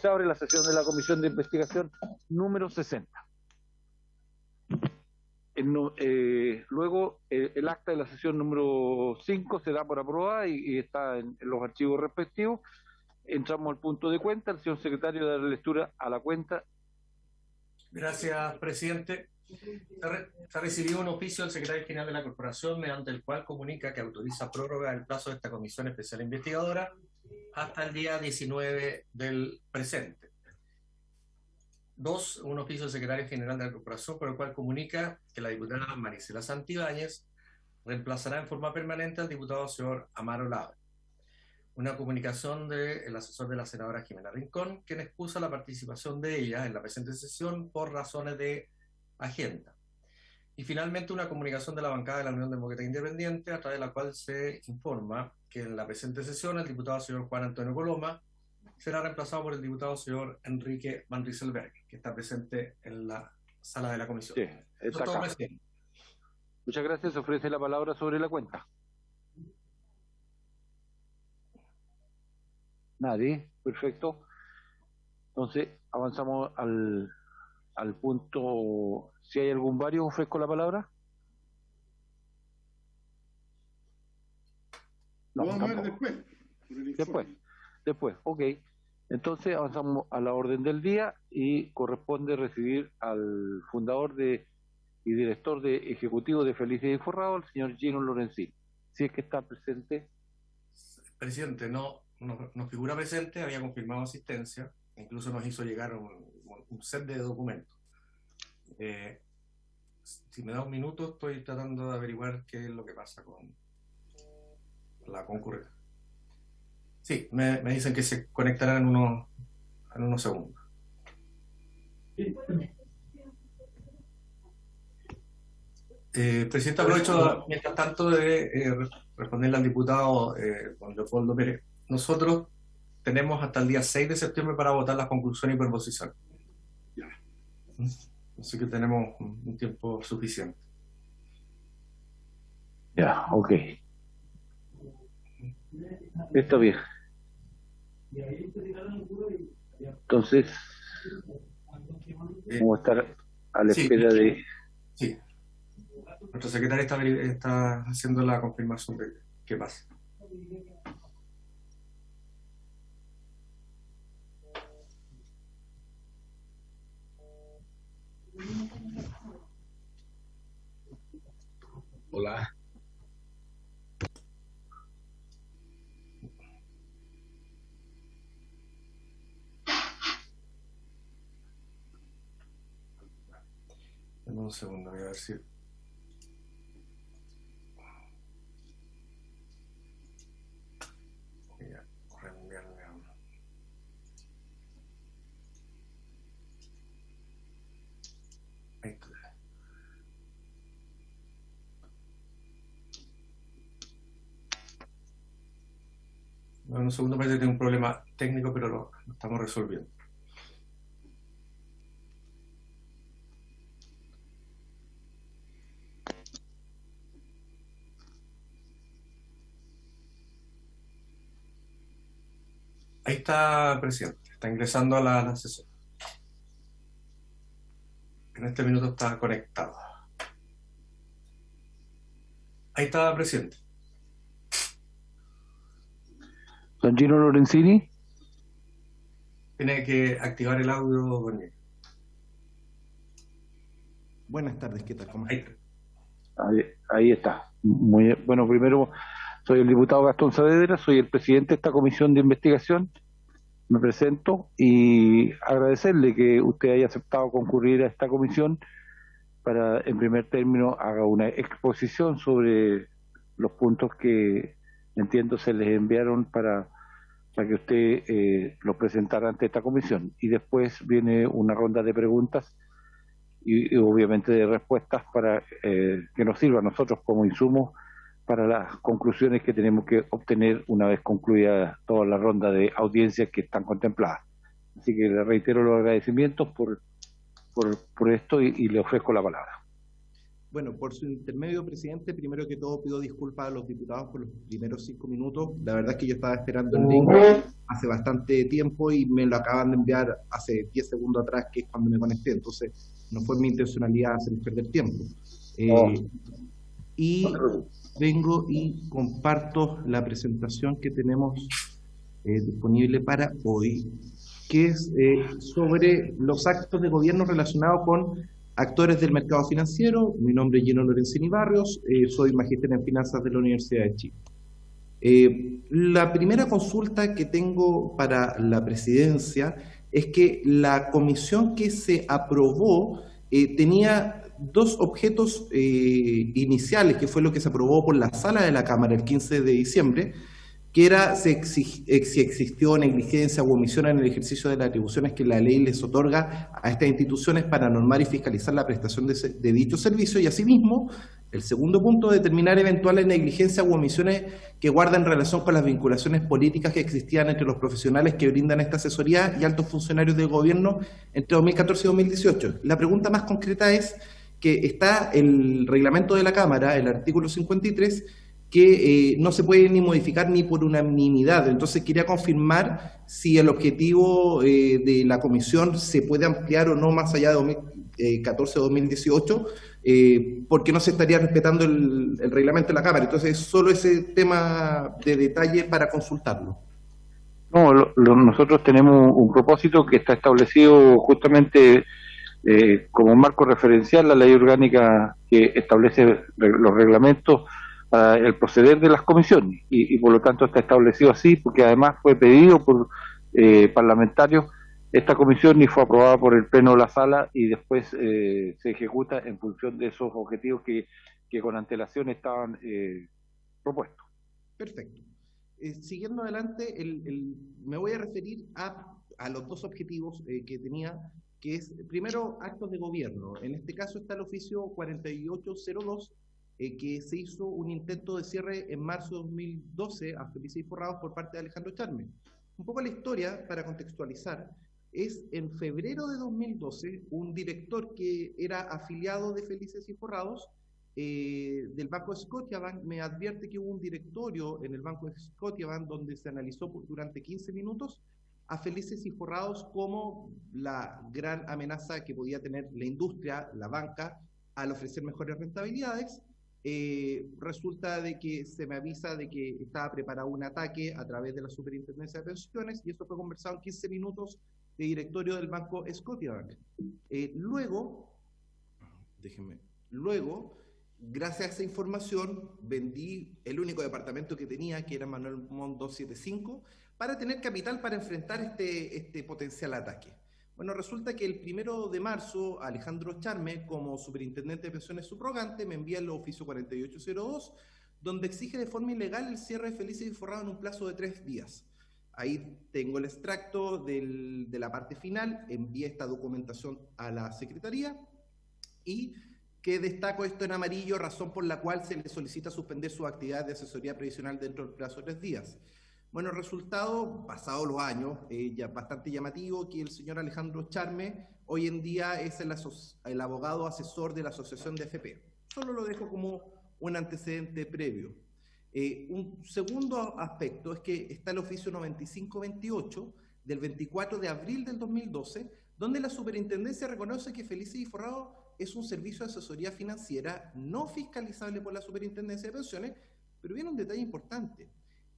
Se abre la sesión de la Comisión de Investigación número 60. Luego, el acta de la sesión número 5 se da por aprobada y está en los archivos respectivos. Entramos al punto de cuenta. El señor secretario da lectura a la cuenta. Gracias, presidente. Se ha recibido un oficio del secretario general de la Corporación mediante el cual comunica que autoriza prórroga del plazo de esta Comisión Especial Investigadora hasta el día 19 del presente. 2. Un oficio del secretario general de la Corporación por el cual comunica que la diputada Marisela Santibáñez reemplazará en forma permanente al diputado señor Amaro Labre. Una comunicación del asesor de la senadora Jimena Rincón, quien expuso la participación de ella en la presente sesión por razones de agenda. Y finalmente una comunicación de la bancada de la Unión Demócrata Independiente, a través de la cual se informa que en la presente sesión el diputado señor Juan Antonio Coloma será reemplazado por el diputado señor Enrique Van Rieselberg, que está presente en la sala de la comisión. Sí, está acá. Muchas gracias. Ofrece la palabra sobre la cuenta. Nadie. Perfecto. Entonces, avanzamos al punto. Si hay algún vario, ofrezco la palabra. No, vamos a ver después. Después, ok. Entonces avanzamos a la orden del día y corresponde recibir al fundador y director ejecutivo de Felices y Forrado, el señor Gino Lorenzini. Si es que está presente. Presidente, no figura presente, había confirmado asistencia, incluso nos hizo llegar un set de documentos. Si me da un minuto, estoy tratando de averiguar qué es lo que pasa con la concurrencia. Sí, me dicen que se conectarán en unos segundos. Presidente, aprovecho mientras tanto de responderle al diputado don Leopoldo Pérez. Nosotros tenemos hasta el día 6 de septiembre para votar las conclusiones y proposiciones. Así que tenemos un tiempo suficiente. Ya, ok. Está bien. Entonces, vamos a estar a la espera de... Sí. Nuestra secretaria está haciendo la confirmación de qué pasa. Hola. Dame un segundo, voy a ver si... Voy a reenviarle a... Ahí está. Bueno, un segundo, parece que tengo un problema técnico, pero lo estamos resolviendo. Ahí está, presidente. Está ingresando a la sesión. En este minuto está conectado. Ahí está, presidente. Don Gino Lorenzini. Tiene que activar el audio, don Gino. Buenas tardes, ¿qué tal? ¿Cómo está? Ahí está. Muy bueno, primero, soy el diputado Gastón Saavedra, soy el presidente de esta comisión de investigación. Me presento y agradecerle que usted haya aceptado concurrir a esta comisión para, en primer término, haga una exposición sobre los puntos que entiendo se les enviaron para que usted los presentara ante esta comisión. Y después viene una ronda de preguntas y obviamente de respuestas para que nos sirva a nosotros como insumo para las conclusiones que tenemos que obtener una vez concluida toda la ronda de audiencias que están contempladas. Así que le reitero los agradecimientos por esto y le ofrezco la palabra. Bueno, por su intermedio, presidente, primero que todo pido disculpas a los diputados por los primeros 5 minutos. La verdad es que yo estaba esperando el link hace bastante tiempo y me lo acaban de enviar hace 10 segundos atrás, que es cuando me conecté. Entonces, no fue mi intencionalidad hacerles perder tiempo. Y vengo y comparto la presentación que tenemos disponible para hoy, que es sobre los actos de gobierno relacionados con actores del mercado financiero. Mi nombre es Gino Lorenzini Barrios, soy magíster en finanzas de la Universidad de Chile. La primera consulta que tengo para la presidencia es que la comisión que se aprobó tenía dos objetos iniciales, que fue lo que se aprobó por la sala de la Cámara el 15 de diciembre, que era si existió negligencia u omisión en el ejercicio de las atribuciones que la ley les otorga a estas instituciones para normar y fiscalizar la prestación de dicho servicio, y asimismo, el segundo punto, determinar eventuales negligencias u omisiones que guardan relación con las vinculaciones políticas que existían entre los profesionales que brindan esta asesoría y altos funcionarios del gobierno entre 2014 y 2018. La pregunta más concreta es que está el reglamento de la Cámara, el artículo 53, que no se puede ni modificar ni por unanimidad. Entonces quería confirmar si el objetivo de la comisión se puede ampliar o no más allá de 2014 o 2018, porque no se estaría respetando el reglamento de la Cámara. Entonces solo ese tema de detalle para consultarlo. No, nosotros tenemos un propósito que está establecido justamente como marco referencial la ley orgánica que establece los reglamentos para el proceder de las comisiones, y por lo tanto está establecido así, porque además fue pedido por parlamentarios esta comisión y fue aprobada por el Pleno de la Sala, y después se ejecuta en función de esos objetivos que con antelación estaban propuestos. Perfecto. Siguiendo adelante, me voy a referir a los dos objetivos que tenía, que es, primero, actos de gobierno. En este caso está el oficio 4802, que se hizo un intento de cierre en marzo de 2012 a Felices y Forrados por parte de Alejandro Charme. Un poco la historia, para contextualizar, es en febrero de 2012, un director que era afiliado de Felices y Forrados del Banco Scotiabank me advierte que hubo un directorio en el Banco Scotiabank donde se analizó durante 15 minutos a Felices y Forrados como la gran amenaza que podía tener la industria, la banca, al ofrecer mejores rentabilidades. Resulta de que se me avisa de que estaba preparado un ataque a través de la Superintendencia de Pensiones, y esto fue conversado en 15 minutos de directorio del Banco Scotiabank. Luego, gracias a esa información, vendí el único departamento que tenía, que era Manuel Montt 275, para tener capital para enfrentar este potencial ataque. Bueno, resulta que el 1 de marzo, Alejandro Charme, como superintendente de pensiones subrogante, me envía el oficio 4802, donde exige de forma ilegal el cierre de Felices y Forrados en un plazo de 3 días. Ahí tengo el extracto de la parte final, envié esta documentación a la Secretaría, y que destaco esto en amarillo, razón por la cual se le solicita suspender su actividad de asesoría previsional dentro del plazo de 3 días. Bueno, el resultado, pasados los años, ya bastante llamativo, que el señor Alejandro Charme hoy en día es el abogado asesor de la Asociación de FP. Solo lo dejo como un antecedente previo. Un segundo aspecto es que está el oficio 9528 del 24 de abril del 2012, donde la superintendencia reconoce que Felices y Forrados es un servicio de asesoría financiera no fiscalizable por la Superintendencia de Pensiones, pero viene un detalle importante.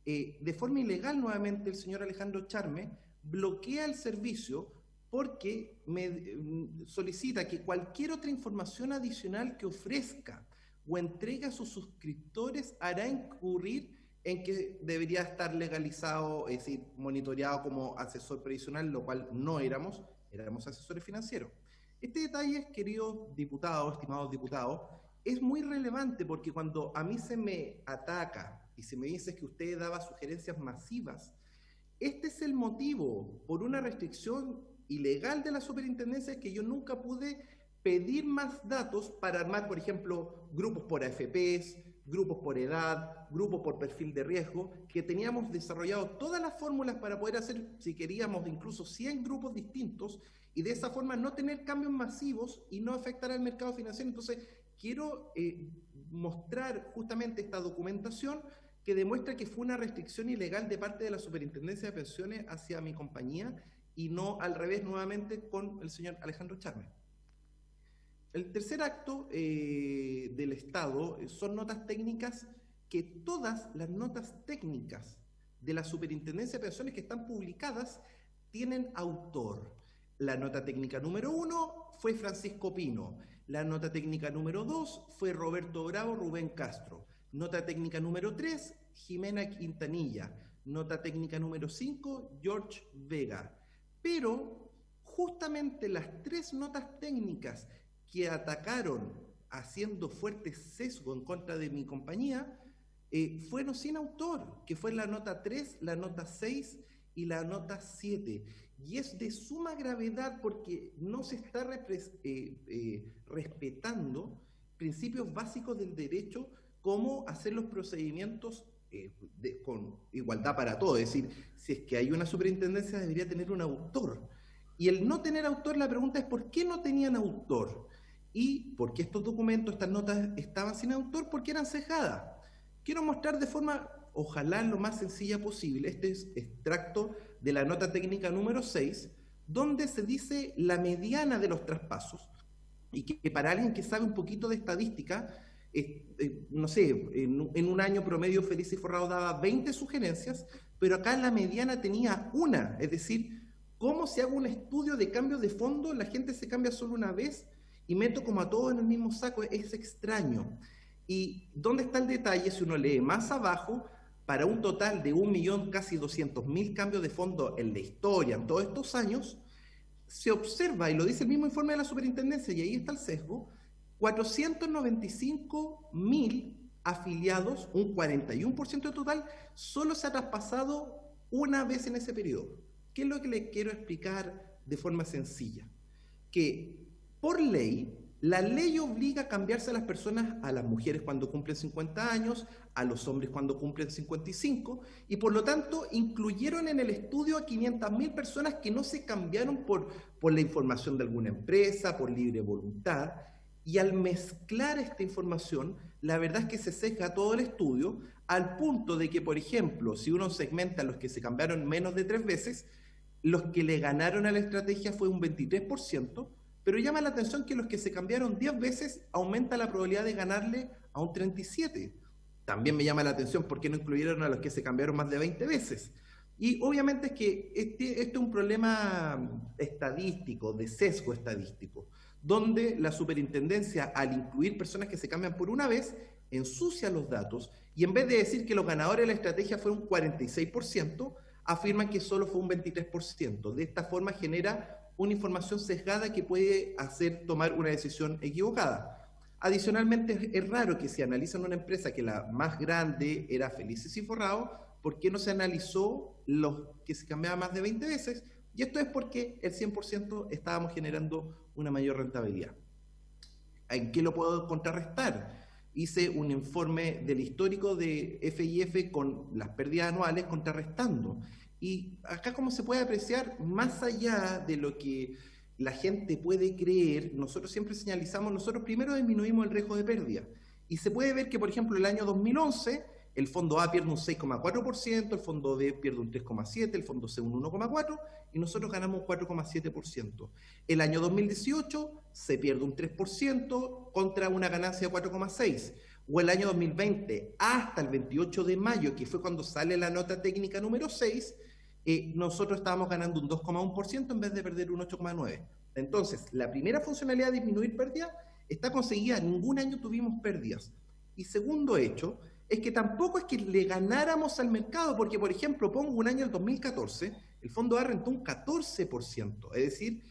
De forma ilegal, nuevamente, el señor Alejandro Charme bloquea el servicio porque me solicita que cualquier otra información adicional que ofrezca o entregue a sus suscriptores hará incurrir en que debería estar legalizado, es decir, monitoreado como asesor previsional, lo cual no éramos asesores financieros. Este detalle, queridos diputados, estimados diputados, es muy relevante porque cuando a mí se me ataca y se me dice que usted daba sugerencias masivas, este es el motivo, por una restricción ilegal de la superintendencia, que yo nunca pude pedir más datos para armar, por ejemplo, grupos por AFPs, grupos por edad, grupos por perfil de riesgo, que teníamos desarrollado todas las fórmulas para poder hacer, si queríamos, incluso 100 grupos distintos, y de esa forma no tener cambios masivos y no afectar al mercado financiero. Entonces, quiero mostrar justamente esta documentación que demuestra que fue una restricción ilegal de parte de la Superintendencia de Pensiones hacia mi compañía y no al revés nuevamente con el señor Alejandro Charme. El tercer acto del Estado son notas técnicas, que todas las notas técnicas de la Superintendencia de Pensiones que están publicadas tienen autor. La nota técnica número 1 fue Francisco Pino, la nota técnica número 2 fue Roberto Bravo Rubén Castro, nota técnica número 3 Jimena Quintanilla, nota técnica número 5 George Vega. Pero justamente las tres notas técnicas que atacaron haciendo fuerte sesgo en contra de mi compañía, fueron sin autor, que fue la nota 3, la nota 6 y la nota 7. Y es de suma gravedad porque no se está respetando principios básicos del derecho, como hacer los procedimientos con igualdad para todos. Es decir, si es que hay una superintendencia, debería tener un autor. Y el no tener autor, la pregunta es ¿por qué no tenían autor? Y por qué estos documentos, estas notas estaban sin autor, porque eran cejadas. Quiero mostrar de forma, ojalá lo más sencilla posible, este es extracto de la nota técnica número 6, donde se dice la mediana de los traspasos, y que para alguien que sabe un poquito de estadística, no sé, en un año promedio Feliz y Forrado daba 20 sugerencias, pero acá la mediana tenía una, es decir, ¿cómo se haga un estudio de cambio de fondo? La gente se cambia solo una vez y meto como a todos en el mismo saco, es extraño. ¿Y dónde está el detalle? Si uno lee más abajo, para un total de 1.000.000, casi 200.000 cambios de fondo en la historia, en todos estos años, se observa, y lo dice el mismo informe de la superintendencia, y ahí está el sesgo, 495.000 afiliados, un 41% del total, solo se ha traspasado una vez en ese periodo. ¿Qué es lo que les quiero explicar de forma sencilla? Que por ley, la ley obliga a cambiarse a las personas, a las mujeres cuando cumplen 50 años, a los hombres cuando cumplen 55, y por lo tanto incluyeron en el estudio a 500.000 personas que no se cambiaron por la información de alguna empresa, por libre voluntad, y al mezclar esta información, la verdad es que se sesga todo el estudio, al punto de que, por ejemplo, si uno segmenta a los que se cambiaron menos de 3 veces, los que le ganaron a la estrategia fue un 23%, pero llama la atención que los que se cambiaron 10 veces aumenta la probabilidad de ganarle a un 37%. También me llama la atención por qué no incluyeron a los que se cambiaron más de 20 veces. Y obviamente es que este es un problema estadístico, de sesgo estadístico, donde la superintendencia, al incluir personas que se cambian por una vez, ensucia los datos y en vez de decir que los ganadores de la estrategia fueron un 46%, afirman que solo fue un 23%. De esta forma genera una información sesgada que puede hacer tomar una decisión equivocada. Adicionalmente, es raro que si analizan una empresa que la más grande era Felices y Forrados, ¿por qué no se analizó los que se cambiaban más de 20 veces? Y esto es porque el 100% estábamos generando una mayor rentabilidad. ¿En qué lo puedo contrarrestar? Hice un informe del histórico de FIF con las pérdidas anuales contrarrestando. Y acá, como se puede apreciar, más allá de lo que la gente puede creer, nosotros siempre señalizamos, nosotros primero disminuimos el riesgo de pérdida. Y se puede ver que, por ejemplo, el año 2011, el fondo A pierde un 6,4%, el fondo B pierde un 3,7%, el fondo C un 1,4%, y nosotros ganamos un 4,7%. El año 2018 se pierde un 3% contra una ganancia de 4,6%. O el año 2020, hasta el 28 de mayo, que fue cuando sale la nota técnica número 6, nosotros estábamos ganando un 2,1% en vez de perder un 8,9%. Entonces, la primera funcionalidad de disminuir pérdidas está conseguida, ningún año tuvimos pérdidas. Y segundo hecho, es que tampoco es que le ganáramos al mercado, porque, por ejemplo, pongo un año, el 2014, el fondo A rentó un 14%, es decir,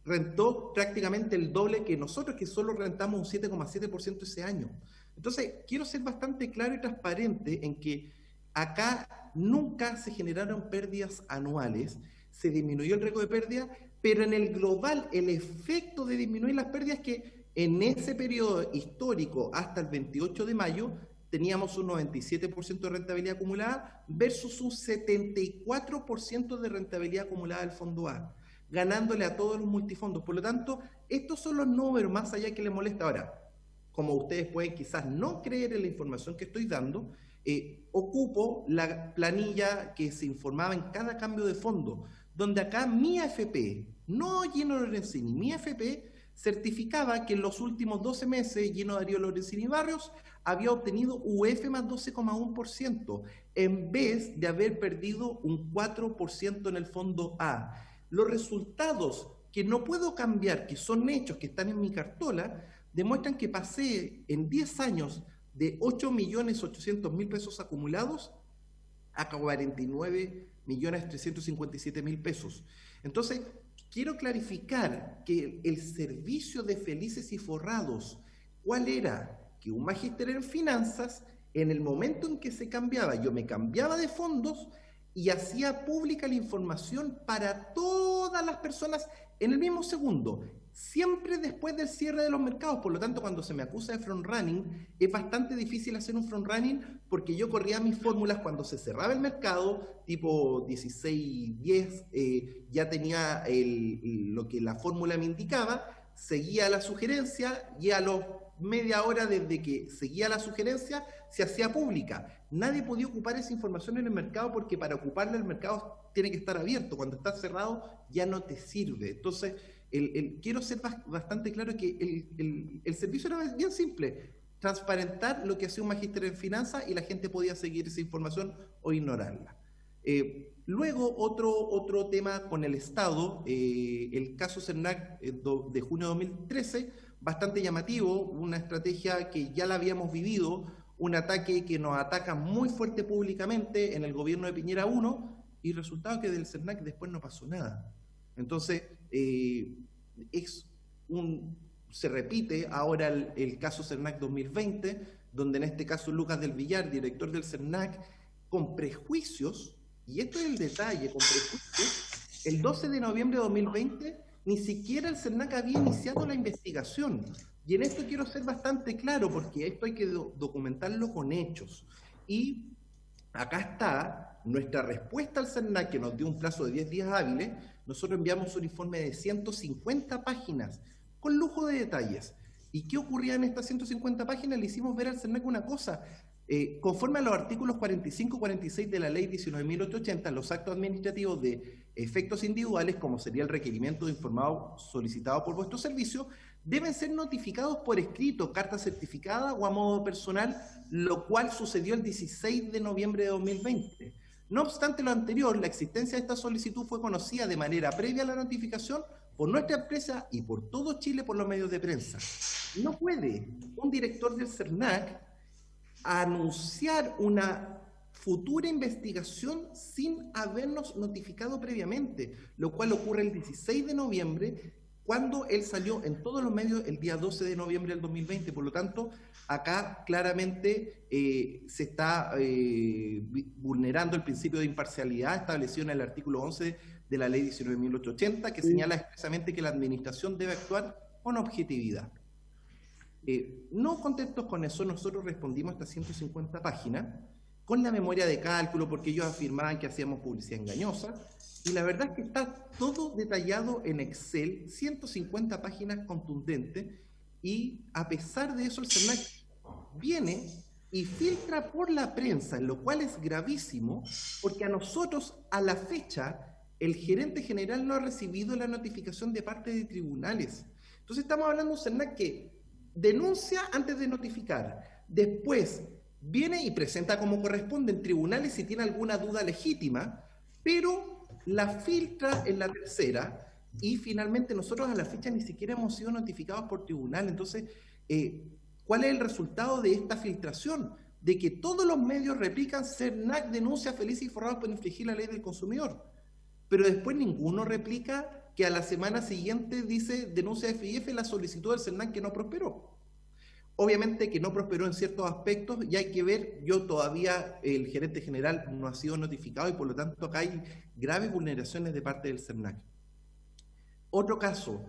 rentó prácticamente el doble que nosotros, que solo rentamos un 7,7% ese año. Entonces, quiero ser bastante claro y transparente en que acá nunca se generaron pérdidas anuales, se disminuyó el riesgo de pérdida, pero en el global el efecto de disminuir las pérdidas es que en ese periodo histórico hasta el 28 de mayo teníamos un 97% de rentabilidad acumulada versus un 74% de rentabilidad acumulada del fondo A, ganándole a todos los multifondos. Por lo tanto, estos son los números, más allá que les molesta. Ahora, como ustedes pueden quizás no creer en la información que estoy dando, Ocupo la planilla que se informaba en cada cambio de fondo, donde acá mi AFP, no Gino Lorenzini, mi AFP certificaba que en los últimos 12 meses Gino Darío Lorenzini Barrios había obtenido UF más 12,1%, en vez de haber perdido un 4% en el fondo A. Los resultados que no puedo cambiar, que son hechos, que están en mi cartola, demuestran que pasé en 10 años de 8.800.000 pesos acumulados a 49.357.000 pesos. Entonces, quiero clarificar que el servicio de Felices y Forrados, ¿cuál era? Que un magíster en finanzas, en el momento en que se cambiaba, yo me cambiaba de fondos y hacía pública la información para todas las personas en el mismo segundo, siempre después del cierre de los mercados. Por lo tanto, cuando se me acusa de front-running, es bastante difícil hacer un front-running porque yo corría mis fórmulas cuando se cerraba el mercado, tipo 16:10, ya tenía lo que la fórmula me indicaba, seguía la sugerencia y a los media hora desde que seguía la sugerencia se hacía pública. Nadie podía ocupar esa información en el mercado porque para ocuparla el mercado tiene que estar abierto. Cuando está cerrado ya no te sirve. Entonces, quiero ser bastante claro que el servicio era bien simple: transparentar lo que hacía un magíster en finanzas y la gente podía seguir esa información o ignorarla. Luego, otro tema con el Estado, el caso CERNAC de junio de 2013, bastante llamativo, una estrategia que ya la habíamos vivido, un ataque que nos ataca muy fuerte públicamente en el gobierno de Piñera 1, y resultado que del CERNAC después no pasó nada. Entonces, se repite ahora el caso CERNAC 2020, donde en este caso Lucas del Villar, director del CERNAC, con prejuicios, y esto es el detalle, con prejuicios, el 12 de noviembre de 2020, ni siquiera el CERNAC había iniciado la investigación. Y en esto quiero ser bastante claro, porque esto hay que documentarlo con hechos. Y acá está nuestra respuesta al CERNAC, que nos dio un plazo de 10 días hábiles. Nosotros enviamos un informe de 150 páginas, con lujo de detalles. ¿Y qué ocurría en estas 150 páginas? Le hicimos ver al CERNAC una cosa. Conforme a los artículos 45 y 46 de la ley 19.880, los actos administrativos de efectos individuales, como sería el requerimiento de informado solicitado por vuestro servicio, deben ser notificados por escrito, carta certificada o a modo personal, lo cual sucedió el 16 de noviembre de 2020. No obstante lo anterior, la existencia de esta solicitud fue conocida de manera previa a la notificación por nuestra empresa y por todo Chile por los medios de prensa. No puede un director del CERNAC anunciar una futura investigación sin habernos notificado previamente, lo cual ocurre el 16 de noviembre, cuando él salió en todos los medios el día 12 de noviembre del 2020. Por lo tanto, acá claramente se está vulnerando el principio de imparcialidad establecido en el artículo 11 de la ley 19.880, que señala expresamente que la administración debe actuar con objetividad. No contentos con eso, nosotros respondimos a estas 150 páginas con la memoria de cálculo, porque ellos afirmaban que hacíamos publicidad engañosa, y la verdad es que está todo detallado en Excel, 150 páginas contundentes, y a pesar de eso el CERNAC viene y filtra por la prensa, lo cual es gravísimo, porque a nosotros, a la fecha, el gerente general no ha recibido la notificación de parte de tribunales. Entonces estamos hablando de un CERNAC que denuncia antes de notificar, después viene y presenta como corresponde en tribunales si tiene alguna duda legítima, pero la filtra en la tercera, y finalmente nosotros a la fecha ni siquiera hemos sido notificados por tribunal. Entonces, ¿cuál es el resultado de esta filtración? De que todos los medios replican: CERNAC denuncia a Felices y Forrados por infringir la ley del consumidor, pero después ninguno replica que a la semana siguiente dice denuncia de FIF la solicitud del CERNAC que no prosperó. Obviamente que no prosperó en ciertos aspectos, y hay que ver, yo todavía, el gerente general no ha sido notificado, y por lo tanto acá hay graves vulneraciones de parte del CERNAC. Otro caso,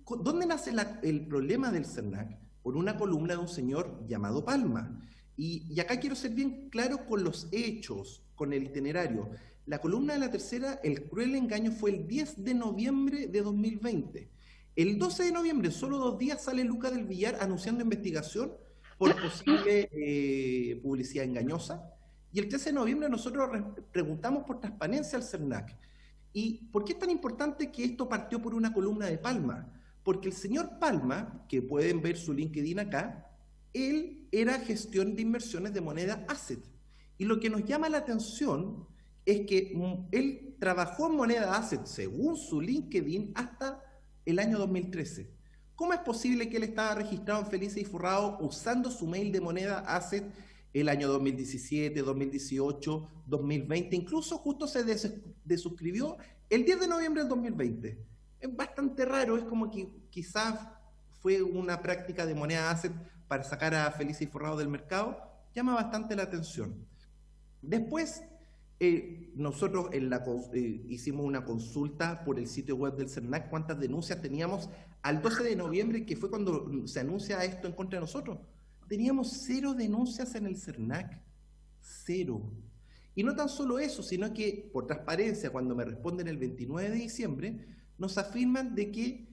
¿dónde nace el problema del CERNAC? Por una columna de un señor llamado Palma. Y acá quiero ser bien claro con los hechos, con el itinerario. La columna de La Tercera, el cruel engaño, fue el 10 de noviembre de 2020. El 12 de noviembre, solo 2 días, sale Lucas del Villar anunciando investigación por posible publicidad engañosa. Y el 13 de noviembre nosotros preguntamos por transparencia al CERNAC. ¿Y por qué es tan importante que esto partió por una columna de Palma? Porque el señor Palma, que pueden ver su LinkedIn acá, él era gestión de inversiones de moneda asset. Y lo que nos llama la atención es que él trabajó en moneda asset, según su LinkedIn, hasta el año 2013. ¿Cómo es posible que él estaba registrado en Felices y Forrados usando su mail de moneda asset el año 2017, 2018, 2020? Incluso justo se desuscribió el 10 de noviembre del 2020. Es bastante raro, es como que quizás fue una práctica de moneda asset para sacar a Felices y Forrados del mercado. Llama bastante la atención. Después, nosotros hicimos una consulta por el sitio web del CERNAC, cuántas denuncias teníamos al 12 de noviembre, que fue cuando se anuncia esto en contra de nosotros. Teníamos 0 denuncias en el CERNAC, 0. Y no tan solo eso, sino que por transparencia, cuando me responden el 29 de diciembre, nos afirman de que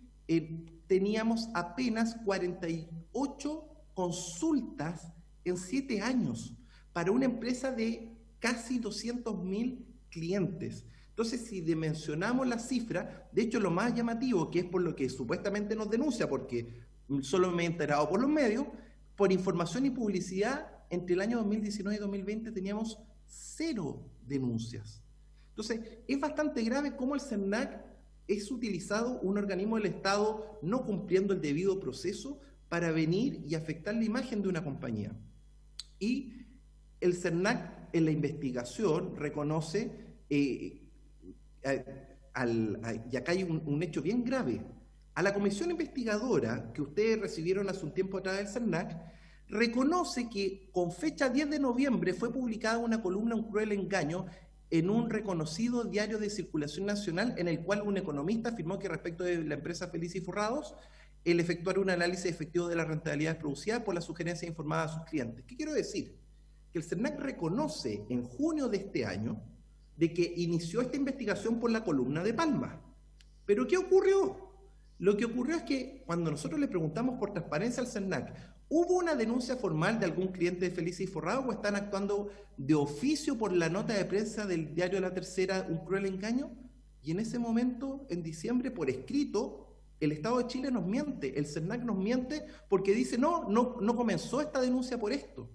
teníamos apenas 48 consultas en 7 años para una empresa de casi 200.000 clientes. Entonces, si dimensionamos la cifra, de hecho lo más llamativo, que es por lo que supuestamente nos denuncia, porque solo me he enterado por los medios, por información y publicidad, entre el año 2019 y 2020 teníamos 0 denuncias. Entonces, es bastante grave cómo el CERNAC es utilizado, un organismo del Estado no cumpliendo el debido proceso para venir y afectar la imagen de una compañía. Y el CERNAC en la investigación reconoce, y acá hay un hecho bien grave, a la comisión investigadora que ustedes recibieron hace un tiempo atrás del CERNAC, reconoce que con fecha 10 de noviembre fue publicada una columna, Un cruel engaño, en un reconocido diario de circulación nacional, en el cual un economista afirmó que respecto de la empresa Felices y Forrados, el efectuar un análisis efectivo de las rentabilidades producidas por las sugerencias informadas a sus clientes. ¿Qué quiero decir? Que el CERNAC reconoce en junio de este año de que inició esta investigación por la columna de Palma. ¿Pero qué ocurrió? Lo que ocurrió es que cuando nosotros le preguntamos por transparencia al CERNAC, ¿hubo una denuncia formal de algún cliente de Felices y Forrados o están actuando de oficio por la nota de prensa del diario La Tercera, Un cruel engaño? Y en ese momento, en diciembre, por escrito, el Estado de Chile nos miente, el CERNAC nos miente porque dice, no comenzó esta denuncia por esto.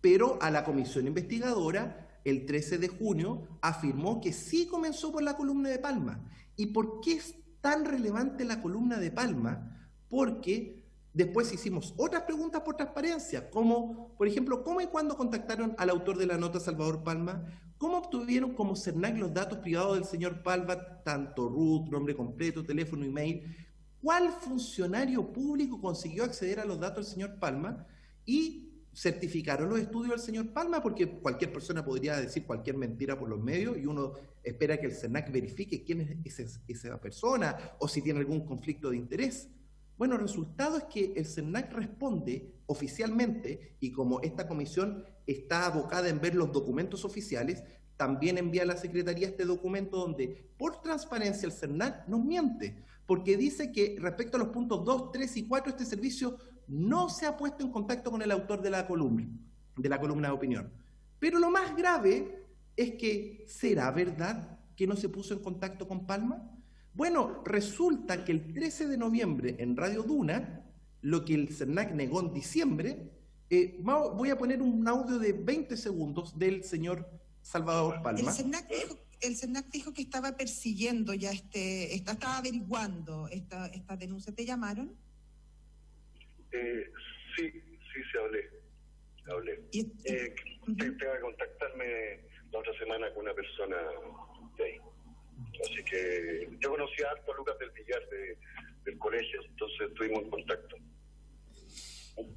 Pero a la comisión investigadora, el 13 de junio, afirmó que sí comenzó por la columna de Palma. ¿Y por qué es tan relevante la columna de Palma? Porque después hicimos otras preguntas por transparencia, como, por ejemplo, ¿cómo y cuándo contactaron al autor de la nota, Salvador Palma? ¿Cómo obtuvieron como CERNAC los datos privados del señor Palma, tanto root, nombre completo, teléfono, email? ¿Cuál funcionario público consiguió acceder a los datos del señor Palma? Y certificaron los estudios del señor Palma, porque cualquier persona podría decir cualquier mentira por los medios y uno espera que el CERNAC verifique quién es esa persona o si tiene algún conflicto de interés. Bueno, el resultado es que el CERNAC responde oficialmente, y como esta comisión está abocada en ver los documentos oficiales, también envía a la Secretaría este documento donde, por transparencia, el CERNAC nos miente, porque dice que respecto a los puntos 2, 3 y 4, este servicio no se ha puesto en contacto con el autor de la columna de opinión. Pero lo más grave es que, ¿será verdad que no se puso en contacto con Palma? Bueno, resulta que el 13 de noviembre en Radio Duna, lo que el CERNAC negó en diciembre, voy a poner un audio de 20 segundos del señor Salvador Palma. El CERNAC dijo que estaba persiguiendo ya estaba averiguando esta denuncia. ¿Te llamaron? Sí, hablé. Tengo que contactarme la otra semana con una persona de ahí. Así que yo conocí a Lucas del Villar del colegio, entonces estuvimos en contacto.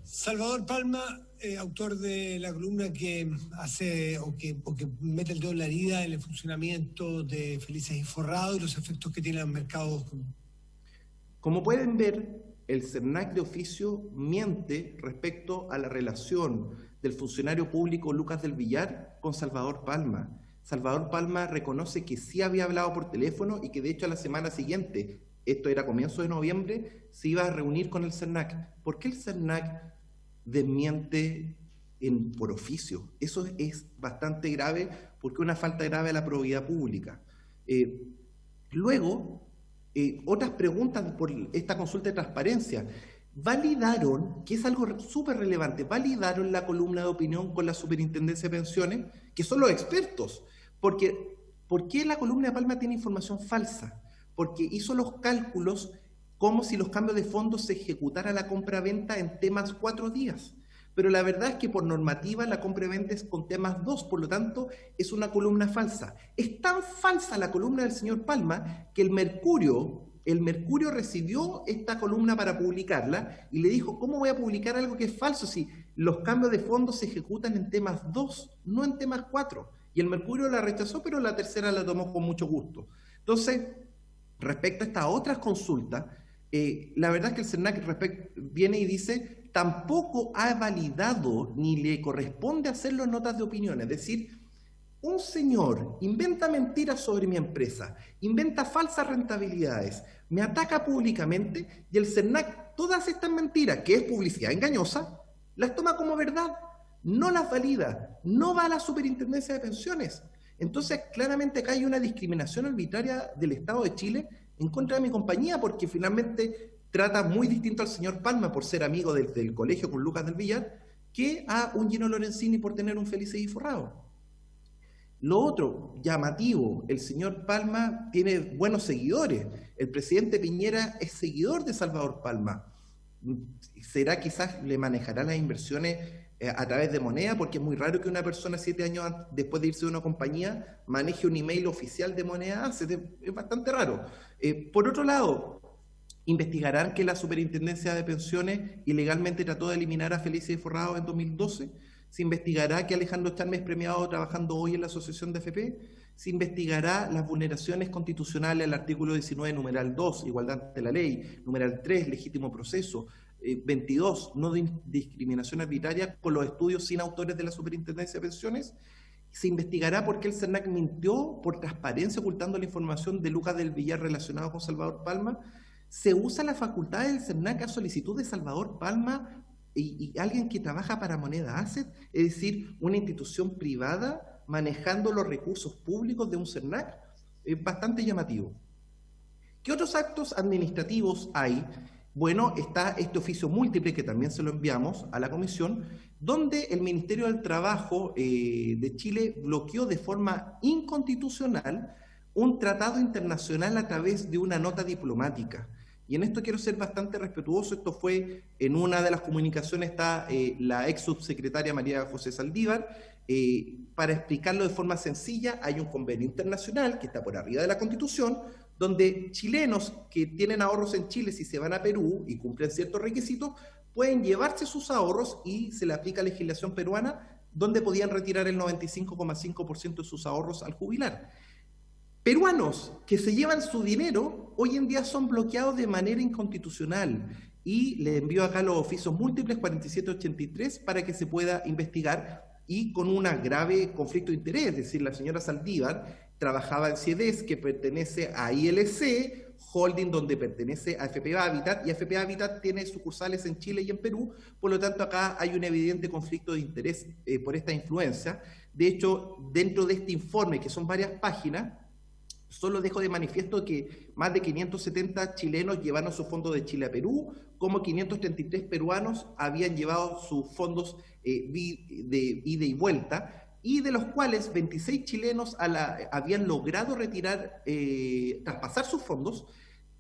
Salvador Palma, autor de la columna que hace o que mete el dedo en la herida en el funcionamiento de Felices y Forrados y los efectos que tiene en el mercado. Como pueden ver, el CERNAC de oficio miente respecto a la relación del funcionario público Lucas del Villar con Salvador Palma. Salvador Palma reconoce que sí había hablado por teléfono y que de hecho a la semana siguiente, esto era comienzo de noviembre, se iba a reunir con el CERNAC. ¿Por qué el CERNAC desmiente por oficio. Eso es bastante grave porque es una falta grave a la probidad pública. Luego, otras preguntas por esta consulta de transparencia. Validaron, que es algo súper relevante, validaron la columna de opinión con la Superintendencia de Pensiones, que son los expertos. Porque, ¿por qué la columna de Palma tiene información falsa? Porque hizo los cálculos como si los cambios de fondos se ejecutara la compra-venta en temas 4 días. Pero la verdad es que por normativa la compra-venta es con temas 2, por lo tanto es una columna falsa. Es tan falsa la columna del señor Palma que el Mercurio recibió esta columna para publicarla y le dijo, ¿cómo voy a publicar algo que es falso si los cambios de fondos se ejecutan en temas 2, no en temas 4? Y el Mercurio la rechazó, pero la tercera la tomó con mucho gusto. Entonces, respecto a estas otras consultas, la verdad es que el CERNAC viene y dice, tampoco ha validado ni le corresponde hacerlo en notas de opinión. Es decir, un señor inventa mentiras sobre mi empresa, inventa falsas rentabilidades, me ataca públicamente y el CERNAC todas estas mentiras, que es publicidad engañosa, las toma como verdad, no las valida, no va a la Superintendencia de Pensiones. Entonces, claramente acá hay una discriminación arbitraria del Estado de Chile en contra de mi compañía, porque finalmente trata muy distinto al señor Palma por ser amigo del colegio con Lucas del Villar, que a un Gino Lorenzini por tener un Felices y Forrado. Lo otro, llamativo, el señor Palma tiene buenos seguidores. El presidente Piñera es seguidor de Salvador Palma. ¿Será quizás le manejará las inversiones a través de moneda? Porque es muy raro que una persona 7 años después de irse de una compañía maneje un email oficial de moneda. Es bastante raro. Por otro lado, investigarán que la Superintendencia de Pensiones ilegalmente trató de eliminar a Felices y Forrado en 2012. Se investigará que Alejandro Charme es premiado trabajando hoy en la Asociación de AFP. Se investigará las vulneraciones constitucionales al artículo 19, numeral 2, igualdad ante la ley, numeral 3, legítimo proceso, 22, no discriminación arbitraria, con los estudios sin autores de la Superintendencia de Pensiones. Se investigará por qué el CERNAC mintió por transparencia ocultando la información de Lucas del Villar relacionado con Salvador Palma. Se usa la facultad del CERNAC a solicitud de Salvador Palma y alguien que trabaja para Moneda Asset, es decir, una institución privada manejando los recursos públicos de un CERNAC. Es bastante llamativo. ¿Qué otros actos administrativos hay? Bueno, está este oficio múltiple que también se lo enviamos a la comisión, donde el Ministerio del Trabajo de Chile bloqueó de forma inconstitucional un tratado internacional a través de una nota diplomática. Y en esto quiero ser bastante respetuoso. Esto fue en una de las comunicaciones, está la ex subsecretaria María José Saldívar. Para explicarlo de forma sencilla, hay un convenio internacional que está por arriba de la Constitución, donde chilenos que tienen ahorros en Chile, si se van a Perú y cumplen ciertos requisitos, pueden llevarse sus ahorros y se le aplica legislación peruana, donde podían retirar el 95,5% de sus ahorros al jubilar. Peruanos que se llevan su dinero hoy en día son bloqueados de manera inconstitucional y le envío acá los oficios múltiples 4783 para que se pueda investigar y con un grave conflicto de interés. Es decir, la señora Saldívar trabajaba en CIEDES, que pertenece a ILC, holding donde pertenece a AFP Habitat, y AFP Habitat tiene sucursales en Chile y en Perú, por lo tanto acá hay un evidente conflicto de interés por esta influencia. De hecho, dentro de este informe, que son varias páginas, solo dejo de manifiesto que más de 570 chilenos llevaron sus fondos de Chile a Perú, como 533 peruanos habían llevado sus fondos de ida y vuelta, y de los cuales 26 chilenos habían logrado retirar, traspasar sus fondos,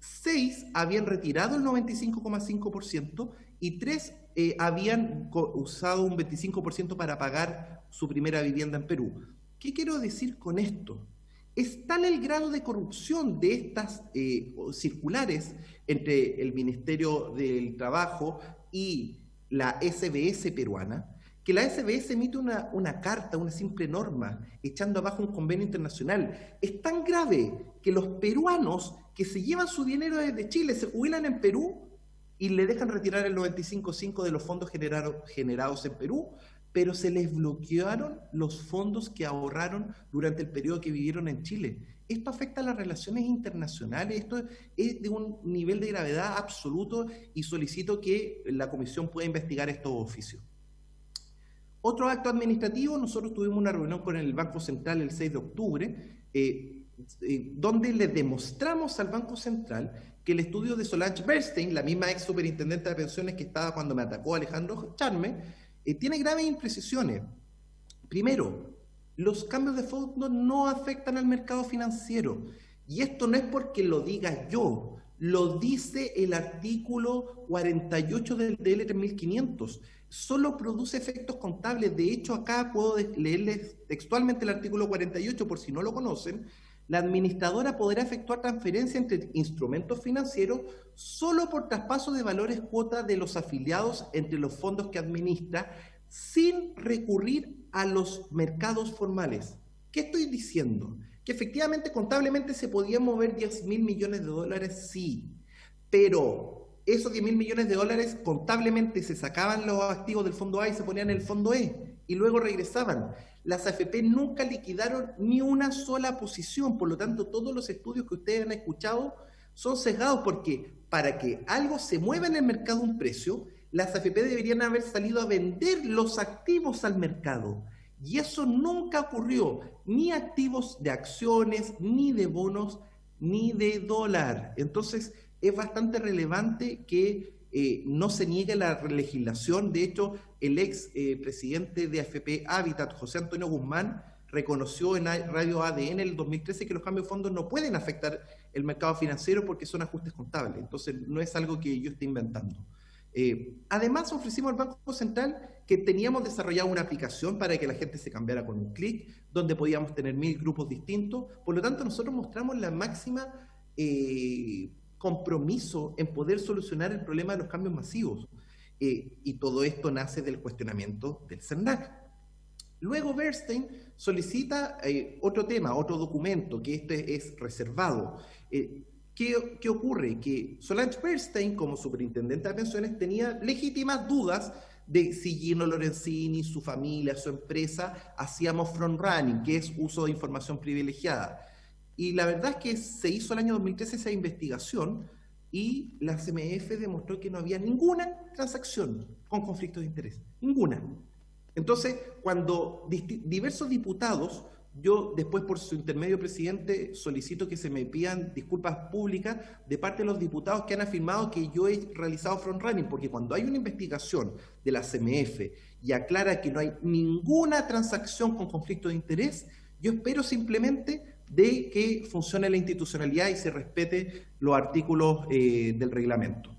6 habían retirado el 95,5% y 3 habían usado un 25% para pagar su primera vivienda en Perú. ¿Qué quiero decir con esto? Es tal el grado de corrupción de estas circulares entre el Ministerio del Trabajo y la SBS peruana, que la SBS emite una carta, una simple norma, echando abajo un convenio internacional. Es tan grave que los peruanos que se llevan su dinero desde Chile se jubilan en Perú y le dejan retirar el 95,5% de los fondos generados en Perú, pero se les bloquearon los fondos que ahorraron durante el periodo que vivieron en Chile. Esto afecta a las relaciones internacionales, esto es de un nivel de gravedad absoluto y solicito que la comisión pueda investigar estos oficios. Otro acto administrativo, nosotros tuvimos una reunión con el Banco Central el 6 de octubre, donde le demostramos al Banco Central que el estudio de Solange Bernstein, la misma ex superintendente de pensiones que estaba cuando me atacó Alejandro Charme, tiene graves imprecisiones. Primero, los cambios de fondo no afectan al mercado financiero. Y esto no es porque lo diga yo, lo dice el artículo 48 del DL 3500. Solo produce efectos contables. De hecho, acá puedo leerles textualmente el artículo 48 por si no lo conocen. La administradora podrá efectuar transferencia entre instrumentos financieros solo por traspaso de valores cuota de los afiliados entre los fondos que administra, sin recurrir a los mercados formales. ¿Qué estoy diciendo? Que efectivamente contablemente se podían mover 10.000 millones de dólares, sí, pero esos 10.000 millones de dólares contablemente se sacaban los activos del fondo A y se ponían en el fondo E y luego regresaban. Las AFP nunca liquidaron ni una sola posición, por lo tanto todos los estudios que ustedes han escuchado son sesgados, porque para que algo se mueva en el mercado un precio, las AFP deberían haber salido a vender los activos al mercado. Y eso nunca ocurrió, ni activos de acciones, ni de bonos, ni de dólar. Entonces, es bastante relevante que no se niegue la legislación. De hecho, el ex presidente de AFP Habitat, José Antonio Guzmán, reconoció en Radio ADN en el 2013 que los cambios de fondos no pueden afectar el mercado financiero porque son ajustes contables. Entonces, no es algo que yo esté inventando. Además, ofrecimos al Banco Central que teníamos desarrollado una aplicación para que la gente se cambiara con un clic, donde podíamos tener 1000 grupos distintos. Por lo tanto, nosotros mostramos la máxima compromiso en poder solucionar el problema de los cambios masivos. Y todo esto nace del cuestionamiento del CERNAC. Luego Bernstein solicita otro tema, otro documento, que este es reservado. ¿Qué ocurre? Que Solange Bernstein, como superintendente de pensiones, tenía legítimas dudas de si Gino Lorenzini, su familia, su empresa, hacíamos front-running, que es uso de información privilegiada. Y la verdad es que se hizo el año 2013 esa investigación y la CMF demostró que no había ninguna transacción con conflicto de interés. Ninguna. Entonces, cuando diversos diputados, yo después por su intermedio presidente solicito que se me pidan disculpas públicas de parte de los diputados que han afirmado que yo he realizado front-running, porque cuando hay una investigación de la CMF y aclara que no hay ninguna transacción con conflicto de interés, yo espero simplemente de que funcione la institucionalidad y se respete los artículos del reglamento.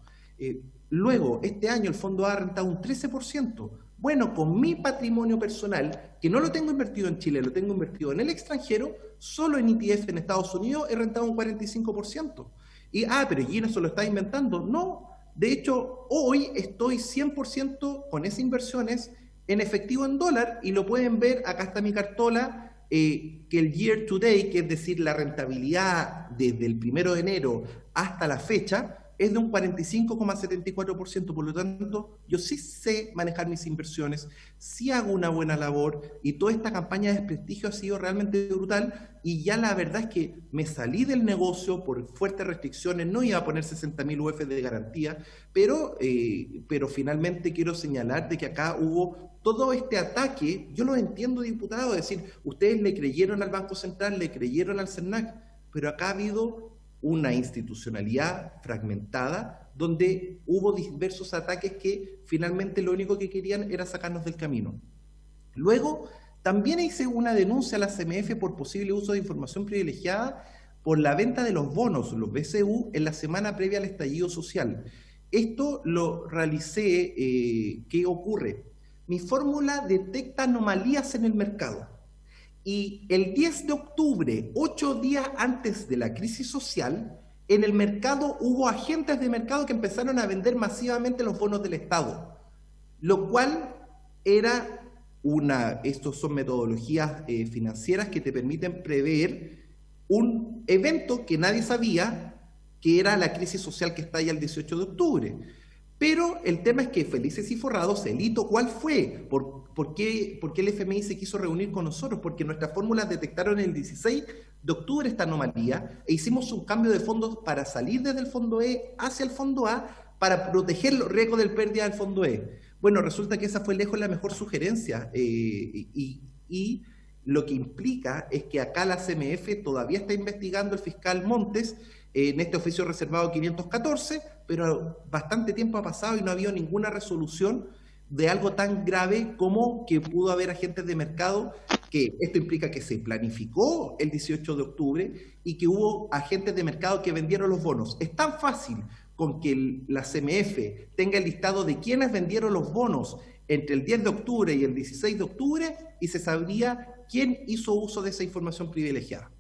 Luego, este año el fondo ha rentado un 13%. Bueno, con mi patrimonio personal, que no lo tengo invertido en Chile, lo tengo invertido en el extranjero, solo en ETF en Estados Unidos he rentado un 45%. Y, pero Gino se lo está inventando. No, de hecho, hoy estoy 100% con esas inversiones en efectivo en dólar y lo pueden ver, acá está mi cartola, que el year to date, que es decir, la rentabilidad desde el 1 de enero hasta la fecha, es de un 45,74%, por lo tanto, yo sí sé manejar mis inversiones, sí hago una buena labor, y toda esta campaña de desprestigio ha sido realmente brutal, y ya la verdad es que me salí del negocio por fuertes restricciones, no iba a poner 60.000 UF de garantía, pero finalmente quiero señalar de que acá hubo todo este ataque. Yo lo entiendo, diputado, es decir, ustedes le creyeron al Banco Central, le creyeron al CERNAC, pero acá ha habido una institucionalidad fragmentada donde hubo diversos ataques que finalmente lo único que querían era sacarnos del camino. Luego, también hice una denuncia a la CMF por posible uso de información privilegiada por la venta de los bonos, los BCU, en la semana previa al estallido social. Esto lo realicé, ¿qué ocurre? Mi fórmula detecta anomalías en el mercado. Y el 10 de octubre, 8 días antes de la crisis social, en el mercado hubo agentes de mercado que empezaron a vender masivamente los bonos del Estado, lo cual era estos son metodologías financieras que te permiten prever un evento que nadie sabía, que era la crisis social que estalla el 18 de octubre. Pero el tema es que Felices y Forrados, el hito, ¿cuál fue? ¿Por qué el FMI se quiso reunir con nosotros? Porque nuestras fórmulas detectaron el 16 de octubre esta anomalía e hicimos un cambio de fondos para salir desde el fondo E hacia el fondo A para proteger los riesgos del pérdida del fondo E. Bueno, resulta que esa fue lejos la mejor sugerencia y lo que implica es que acá la CMF todavía está investigando el fiscal Montes en este oficio reservado 514, pero bastante tiempo ha pasado y no ha habido ninguna resolución de algo tan grave como que pudo haber agentes de mercado, que esto implica que se planificó el 18 de octubre y que hubo agentes de mercado que vendieron los bonos. Es tan fácil con que la CMF tenga el listado de quienes vendieron los bonos entre el 10 de octubre y el 16 de octubre y se sabría quién hizo uso de esa información privilegiada.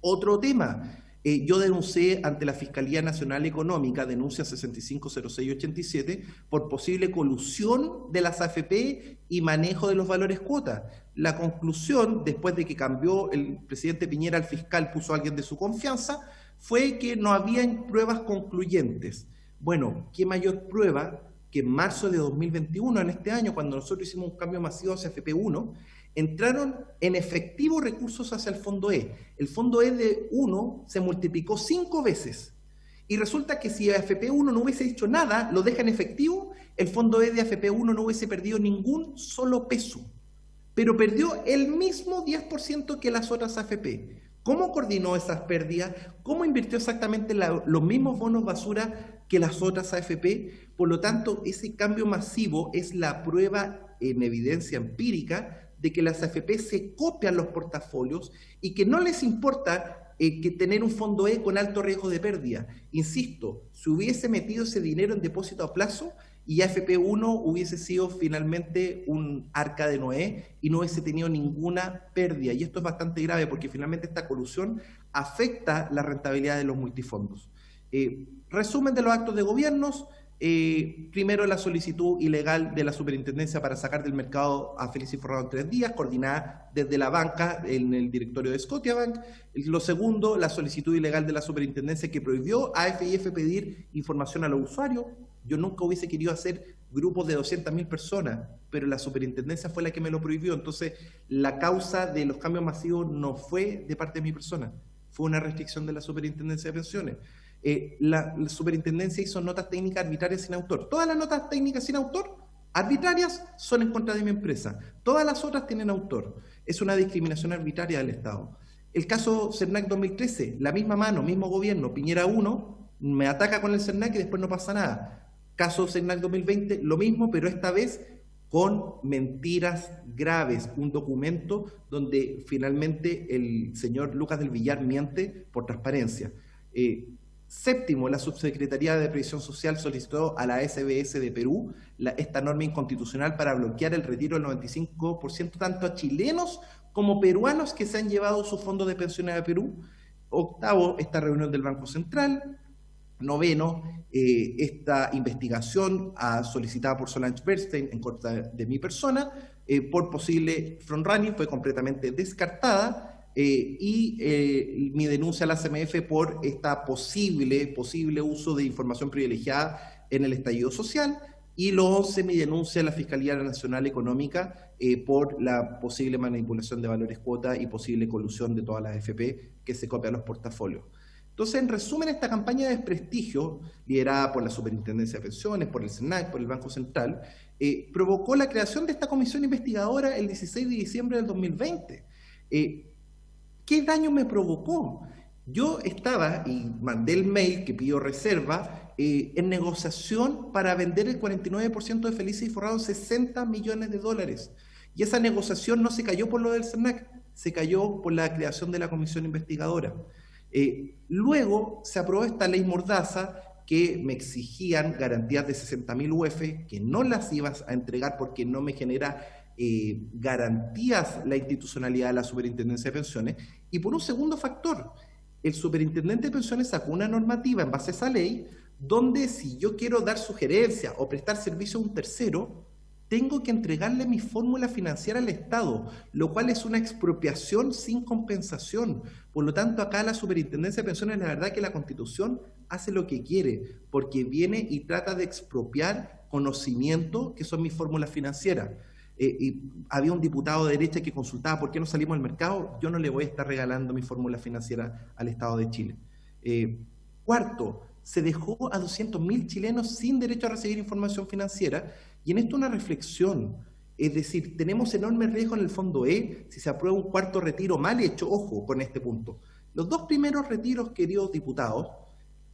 Otro tema. Yo denuncié ante la Fiscalía Nacional Económica, denuncia 650687, por posible colusión de las AFP y manejo de los valores cuota. La conclusión, después de que cambió el presidente Piñera al fiscal, puso a alguien de su confianza, fue que no había pruebas concluyentes. Bueno, ¿qué mayor prueba que en marzo de 2021, en este año, cuando nosotros hicimos un cambio masivo hacia FP1, entraron en efectivo recursos hacia el fondo E. El fondo E de 1 se multiplicó 5 veces. Y resulta que si AFP1 no hubiese hecho nada, lo deja en efectivo, el fondo E de AFP1 no hubiese perdido ningún solo peso. Pero perdió el mismo 10% que las otras AFP. ¿Cómo coordinó esas pérdidas? ¿Cómo invirtió exactamente los mismos bonos basura que las otras AFP? Por lo tanto, ese cambio masivo es la prueba en evidencia empírica de que las AFP se copian los portafolios y que no les importa que tener un fondo E con alto riesgo de pérdida. Insisto, si hubiese metido ese dinero en depósito a plazo y AFP1 hubiese sido finalmente un arca de Noé y no hubiese tenido ninguna pérdida. Y esto es bastante grave porque finalmente esta colusión afecta la rentabilidad de los multifondos. Resumen de los actos de gobiernos. Primero, la solicitud ilegal de la superintendencia para sacar del mercado a Felices y Forrados en 3 días, coordinada desde la banca en el directorio de Scotiabank. Lo segundo, la solicitud ilegal de la superintendencia que prohibió a FIF pedir información a los usuarios. Yo nunca hubiese querido hacer grupos de 200.000 personas, pero la superintendencia fue la que me lo prohibió. Entonces, la causa de los cambios masivos no fue de parte de mi persona, fue una restricción de la superintendencia de pensiones. La superintendencia hizo notas técnicas arbitrarias sin autor. Todas las notas técnicas sin autor, arbitrarias, son en contra de mi empresa. Todas las otras tienen autor. Es una discriminación arbitraria del Estado. El caso CERNAC 2013, la misma mano, mismo gobierno, Piñera 1, me ataca con el CERNAC y después no pasa nada. Caso CERNAC 2020, lo mismo, pero esta vez con mentiras graves. Un documento donde finalmente el señor Lucas del Villar miente por transparencia. Séptimo, la Subsecretaría de Previsión Social solicitó a la SBS de Perú esta norma inconstitucional para bloquear el retiro del 95% tanto a chilenos como peruanos que se han llevado sus fondos de pensiones a Perú. Octavo, esta reunión del Banco Central. Noveno, esta investigación solicitada por Solange Bernstein en contra de mi persona por posible frontrunning fue completamente descartada. Mi denuncia a la CMF por esta posible uso de información privilegiada en el estallido social, y lo 11, mi denuncia a la Fiscalía Nacional Económica por la posible manipulación de valores cuota y posible colusión de todas las AFP que se copian los portafolios. Entonces, en resumen, esta campaña de desprestigio, liderada por la Superintendencia de Pensiones, por el CERNAC, por el Banco Central, provocó la creación de esta comisión investigadora el 16 de diciembre del 2020. ¿Qué daño me provocó? Yo estaba, y mandé el mail que pidió reserva, en negociación para vender el 49% de Felices y Forrados, $60 millones. Y esa negociación no se cayó por lo del CERNAC, se cayó por la creación de la comisión investigadora. Luego se aprobó esta ley Mordaza que me exigían garantías de 60.000 UF, que no las ibas a entregar porque no me genera garantías la institucionalidad de la Superintendencia de Pensiones. Y por un segundo factor, el Superintendente de Pensiones sacó una normativa en base a esa ley donde si yo quiero dar sugerencias o prestar servicio a un tercero, tengo que entregarle mi fórmula financiera al Estado, lo cual es una expropiación sin compensación. Por lo tanto, acá la Superintendencia de Pensiones, la verdad que la Constitución hace lo que quiere, porque viene y trata de expropiar conocimiento que son mis fórmulas financieras. Y había un diputado de derecha que consultaba por qué no salimos al mercado. Yo no le voy a estar regalando mi fórmula financiera al Estado de Chile. Cuarto, se dejó a 200.000 chilenos sin derecho a recibir información financiera. Y en esto una reflexión, es decir, tenemos enorme riesgo en el Fondo E si se aprueba un cuarto retiro mal hecho. Ojo con este punto. Los dos primeros retiros, queridos diputados,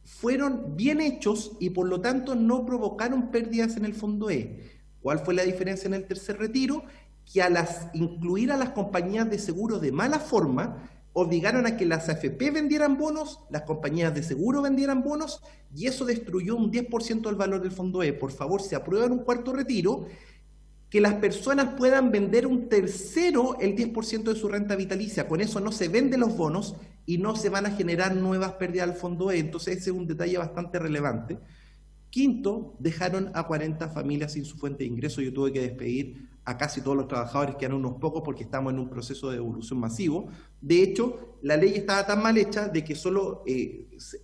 fueron bien hechos y por lo tanto no provocaron pérdidas en el Fondo E. ¿Cuál fue la diferencia en el tercer retiro? Que incluir a las compañías de seguro de mala forma, obligaron a que las AFP vendieran bonos, las compañías de seguro vendieran bonos, y eso destruyó un 10% del valor del Fondo E. Por favor, si aprueban un cuarto retiro, que las personas puedan vender un tercero el 10% de su renta vitalicia. Con eso no se venden los bonos y no se van a generar nuevas pérdidas al Fondo E. Entonces ese es un detalle bastante relevante. Quinto, dejaron a 40 familias sin su fuente de ingreso. Yo tuve que despedir a casi todos los trabajadores, que eran unos pocos porque estamos en un proceso de devolución masivo. De hecho, la ley estaba tan mal hecha de que solo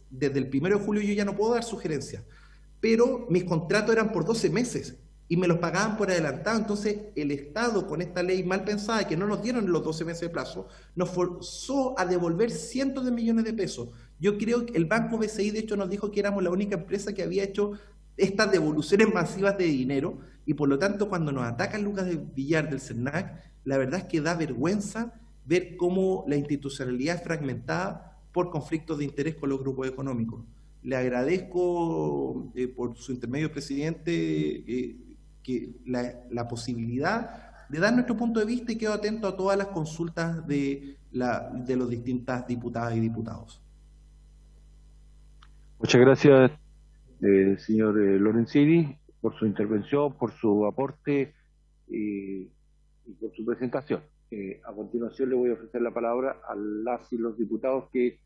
desde el 1 de julio yo ya no puedo dar sugerencias. Pero mis contratos eran por 12 meses y me los pagaban por adelantado. Entonces, el Estado, con esta ley mal pensada, que no nos dieron los 12 meses de plazo, nos forzó a devolver cientos de millones de pesos. Yo creo que el Banco BCI, de hecho, nos dijo que éramos la única empresa que había hecho estas devoluciones masivas de dinero, y por lo tanto, cuando nos atacan Lucas del Villar del CERNAC, la verdad es que da vergüenza ver cómo la institucionalidad es fragmentada por conflictos de interés con los grupos económicos. Le agradezco por su intermedio, presidente, que la posibilidad de dar nuestro punto de vista, y quedo atento a todas las consultas de los distintas diputadas y diputados. Muchas gracias, señor Lorenzini, por su intervención, por su aporte y por su presentación. A continuación le voy a ofrecer la palabra a las y los diputados que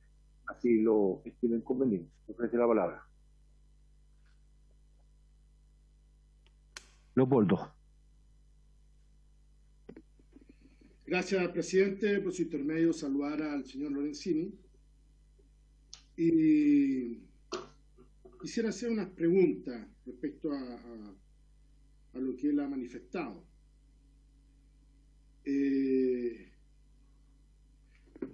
así lo estimen conveniente. Ofrece la palabra. Leopoldo. Gracias, presidente. Por su intermedio, saludar al señor Lorenzini. Y quisiera hacer unas preguntas respecto a lo que él ha manifestado.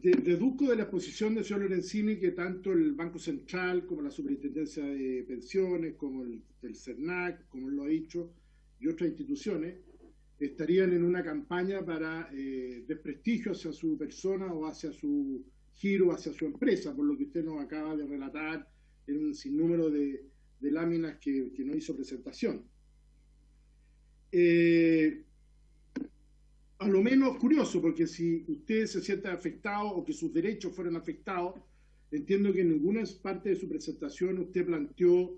Deduzco de la exposición del señor Lorenzini que tanto el Banco Central como la Superintendencia de Pensiones, como el CERNAC, como él lo ha dicho, y otras instituciones, estarían en una campaña para desprestigio hacia su persona o hacia su giro, hacia su empresa, por lo que usted nos acaba de relatar en un sinnúmero de láminas que no hizo presentación. A lo menos curioso, porque si usted se siente afectado o que sus derechos fueron afectados, entiendo que en ninguna parte de su presentación usted planteó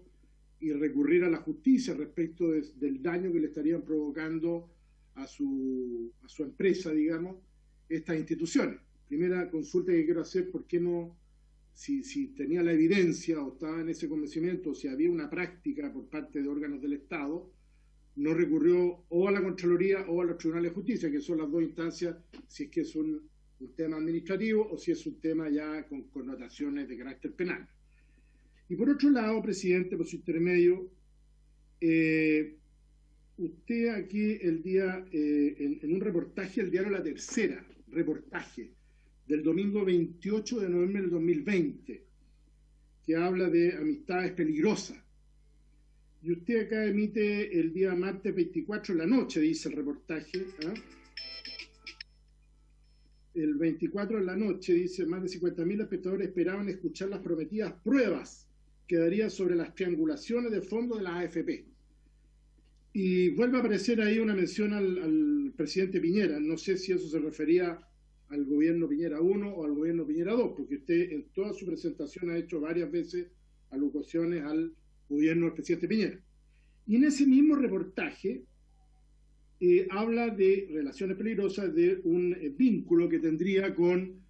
y recurrir a la justicia respecto del daño que le estarían provocando a su empresa, digamos, estas instituciones. Primera consulta que quiero hacer, ¿por qué no, si tenía la evidencia o estaba en ese convencimiento, o si había una práctica por parte de órganos del Estado, no recurrió o a la Contraloría o a los tribunales de justicia, que son las dos instancias, si es que es un tema administrativo o si es un tema ya con connotaciones de carácter penal? Y por otro lado, presidente, por su intermedio, usted aquí el día, en un reportaje del diario La Tercera, reportaje del domingo 28 de noviembre del 2020, que habla de amistades peligrosas. Y usted acá emite el día martes 24 en la noche, dice el reportaje. El 24 en la noche, dice, más de 50.000 espectadores esperaban escuchar las prometidas pruebas que daría sobre las triangulaciones de fondos de las AFP. Y vuelve a aparecer ahí una mención al presidente Piñera. No sé si eso se refería al gobierno Piñera 1 o al gobierno Piñera 2, porque usted en toda su presentación ha hecho varias veces alusiones al gobierno del presidente Piñera. Y en ese mismo reportaje habla de relaciones peligrosas, de un vínculo que tendría con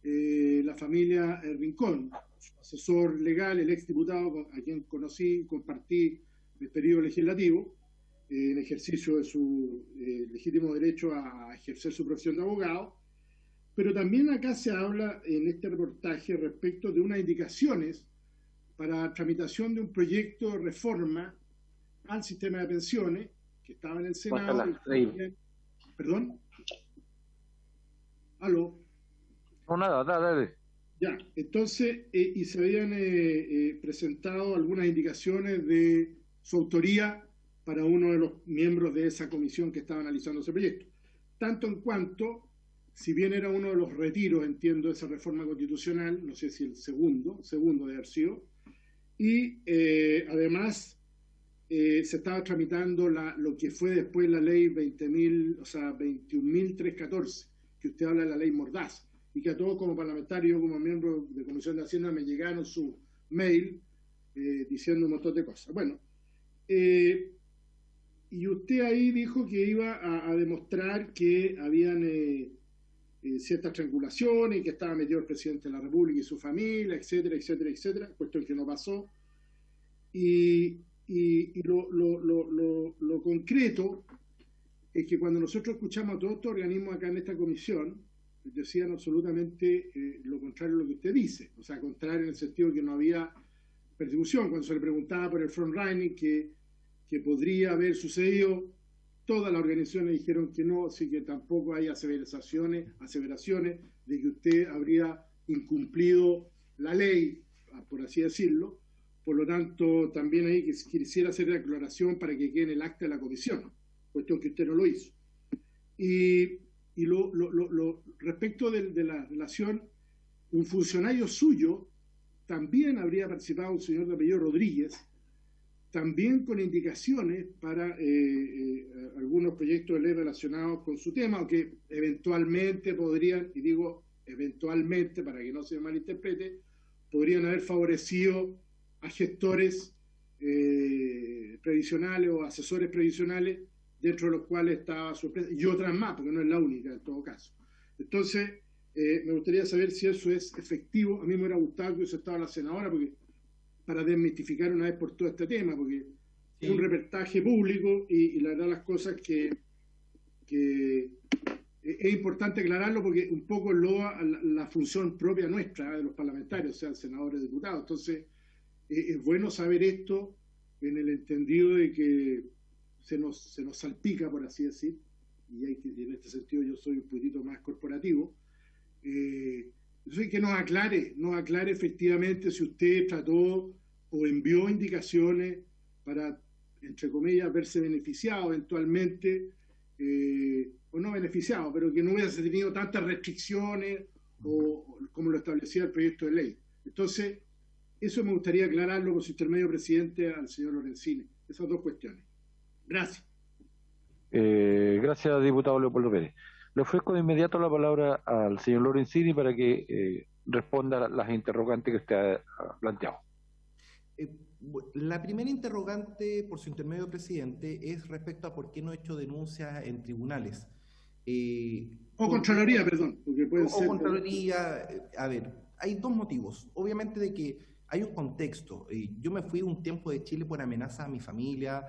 la familia Rincón, su asesor legal, el exdiputado a quien conocí, compartí el periodo legislativo, en ejercicio de su legítimo derecho a ejercer su profesión de abogado, pero también acá se habla en este reportaje respecto de unas indicaciones para tramitación de un proyecto de reforma al sistema de pensiones que estaba en el Senado. ¿Perdón? ¿Aló? No, nada, dale. Ya, entonces, y se habían presentado algunas indicaciones de su autoría para uno de los miembros de esa comisión que estaba analizando ese proyecto. Tanto en cuanto, si bien era uno de los retiros, entiendo, de esa reforma constitucional, no sé si el segundo de haber sido, y además se estaba tramitando lo que fue después la ley 21.314, que usted habla de la ley Mordaza, y que a todos como parlamentarios, como miembro de Comisión de Hacienda, me llegaron su mail diciendo un montón de cosas. Bueno, y usted ahí dijo que iba a demostrar que habían ciertas triangulaciones y que estaba metido el presidente de la República y su familia, etcétera, etcétera, etcétera, cuestión que no pasó. Y lo concreto es que cuando nosotros escuchamos a todos estos organismos acá en esta comisión, decían absolutamente lo contrario a lo que usted dice, o sea, contrario en el sentido de que no había persecución. Cuando se le preguntaba por el front-running que podría haber sucedido, todas las organizaciones dijeron que no, así que tampoco hay aseveraciones de que usted habría incumplido la ley, por así decirlo. Por lo tanto, también ahí quisiera hacer la aclaración para que quede en el acta de la comisión, cuestión que usted no lo hizo. Y respecto de la relación, un funcionario suyo también habría participado, un señor de apellido Rodríguez, también con indicaciones para algunos proyectos de ley relacionados con su tema, o que eventualmente podrían, y digo eventualmente para que no se malinterprete, podrían haber favorecido a gestores previsionales o asesores previsionales, dentro de los cuales estaba su empresa, y otras más, porque no es la única en todo caso. Entonces, me gustaría saber si eso es efectivo. A mí me hubiera gustado que hubiese estado la senadora, porque para desmitificar una vez por todo este tema, porque sí, es un reportaje público y la verdad las cosas que es importante aclararlo, porque un poco loa la función propia nuestra, de los parlamentarios, sean senadores o diputados. Entonces, es bueno saber esto en el entendido de que se nos salpica, por así decir, y en este sentido yo soy un poquito más corporativo. Entonces, que nos aclare efectivamente si usted trató o envió indicaciones para, entre comillas, verse beneficiado eventualmente, o no beneficiado, pero que no hubiese tenido tantas restricciones como lo establecía el proyecto de ley. Entonces, eso me gustaría aclararlo con su intermedio, presidente, al señor Lorenzini. Esas dos cuestiones. Gracias. Gracias, diputado Leopoldo Pérez. Le ofrezco de inmediato la palabra al señor Lorenzini para que responda las interrogantes que usted ha planteado. La primera interrogante, por su intermedio, presidente, es respecto a por qué no he hecho denuncias en tribunales. O Contraloría, perdón. Porque puede ser Contraloría. A ver, hay dos motivos. Obviamente de que hay un contexto. Yo me fui un tiempo de Chile por amenaza a mi familia.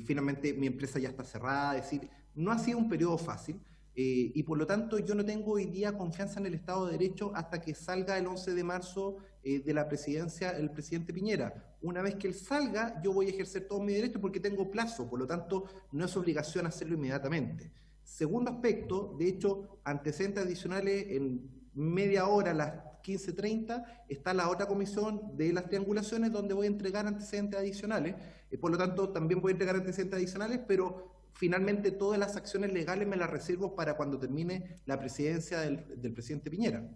Finalmente mi empresa ya está cerrada. Es decir, no ha sido un periodo fácil. Y por lo tanto yo no tengo hoy día confianza en el Estado de Derecho hasta que salga el 11 de marzo de la presidencia el presidente Piñera. Una vez que él salga, yo voy a ejercer todo mi derecho porque tengo plazo, por lo tanto no es obligación hacerlo inmediatamente. Segundo aspecto, de hecho, antecedentes adicionales, en media hora a las 15:30 está la otra comisión de las triangulaciones donde voy a entregar antecedentes adicionales. Por lo tanto, también voy a entregar antecedentes adicionales, pero finalmente todas las acciones legales me las reservo para cuando termine la presidencia del presidente Piñera.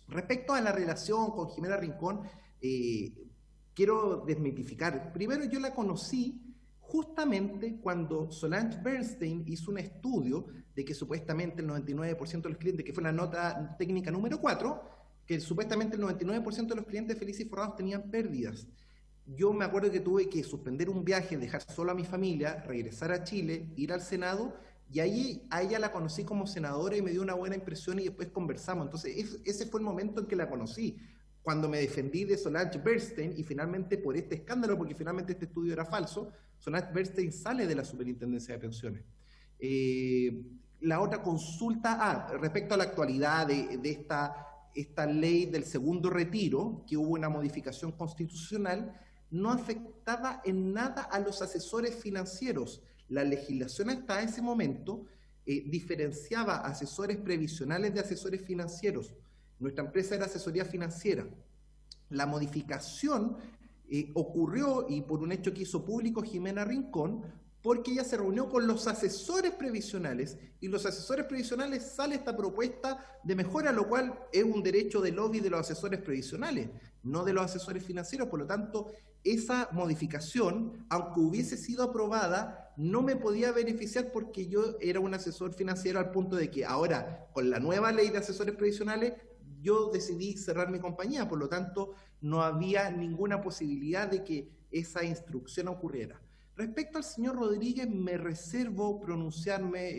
Respecto a la relación con Jimena Rincón, quiero desmitificar. Primero, yo la conocí justamente cuando Solange Bernstein hizo un estudio de que supuestamente el 99% de los clientes, que fue la nota técnica número 4, que supuestamente el 99% de los clientes felices y forrados tenían pérdidas. Yo me acuerdo que tuve que suspender un viaje, dejar solo a mi familia, regresar a Chile, ir al Senado, y ahí a ella la conocí como senadora y me dio una buena impresión y después conversamos. Entonces ese fue el momento en que la conocí. cuando me defendí de Solange Bernstein, y finalmente por este escándalo, porque finalmente este estudio era falso, Solange Bernstein sale de la Superintendencia de Pensiones. La otra consulta, respecto a la actualidad de esta ley del segundo retiro, que hubo una modificación constitucional, no afectaba en nada a los asesores financieros. La legislación hasta ese momento diferenciaba asesores previsionales de asesores financieros. Nuestra empresa era asesoría financiera. La modificación ocurrió, y por un hecho que hizo público Jimena Rincón, porque ella se reunió con los asesores previsionales, y los asesores previsionales sale esta propuesta de mejora, lo cual es un derecho de lobby de los asesores previsionales, no de los asesores financieros. Por lo tanto, esa modificación, aunque hubiese sido aprobada, no me podía beneficiar porque yo era un asesor financiero, al punto de que ahora, con la nueva ley de asesores previsionales, yo decidí cerrar mi compañía. Por lo tanto, no había ninguna posibilidad de que esa instrucción ocurriera. Respecto al señor Rodríguez, me reservo pronunciarme.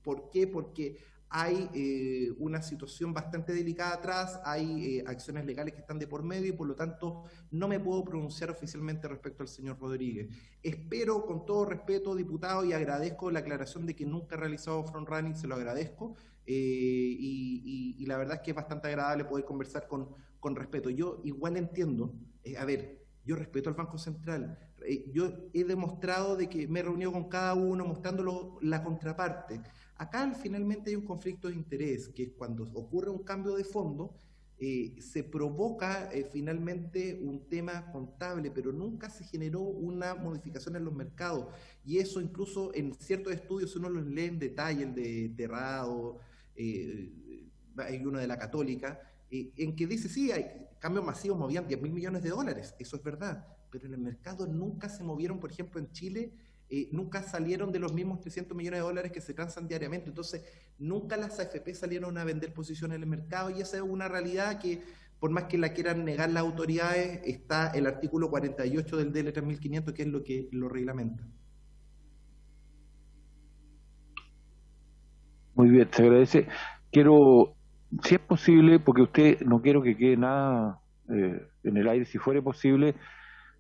¿Por qué? Porque hay una situación bastante delicada atrás, hay acciones legales que están de por medio, y por lo tanto no me puedo pronunciar oficialmente respecto al señor Rodríguez. Espero, con todo respeto, diputado, y agradezco la aclaración de que nunca he realizado frontrunning, se lo agradezco, y la verdad es que es bastante agradable poder conversar con respeto. Yo igual entiendo, yo respeto al Banco Central. Yo he demostrado de que me he reunido con cada uno mostrándolo la contraparte. Acá finalmente hay un conflicto de interés, que es cuando ocurre un cambio de fondo, se provoca finalmente un tema contable, pero nunca se generó una modificación en los mercados. Y eso incluso en ciertos estudios, uno los lee en detalle, el de Terrado, hay uno de la Católica, en que dice, sí, hay cambios masivos, movían 10.000 millones de dólares, eso es verdad, pero en el mercado nunca se movieron. Por ejemplo, en Chile, nunca salieron de los mismos 300 millones de dólares que se transan diariamente. Entonces, nunca las AFP salieron a vender posiciones en el mercado, y esa es una realidad que, por más que la quieran negar las autoridades, está el artículo 48 del DL 3500, que es lo que lo reglamenta. Muy bien, se agradece. Quiero, si es posible, porque usted, no quiero que quede nada en el aire, si fuera posible,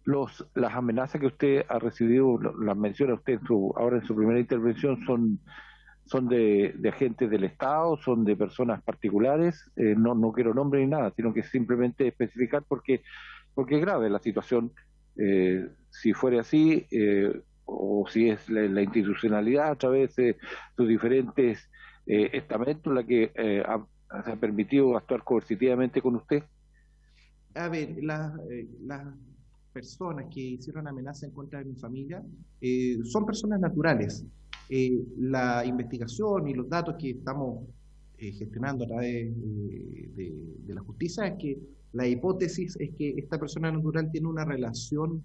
las amenazas que usted ha recibido, las menciona usted ahora en su primera intervención, son de agentes del Estado, son de personas particulares, no quiero nombre ni nada, sino que simplemente especificar porque es grave la situación. Si fuera así, o si es la institucionalidad a través de sus diferentes estamentos la que se ha permitido actuar coercitivamente con usted. A ver, las personas que hicieron amenaza en contra de mi familia son personas naturales. La investigación y los datos que estamos gestionando a través de la justicia es que la hipótesis es que esta persona natural tiene una relación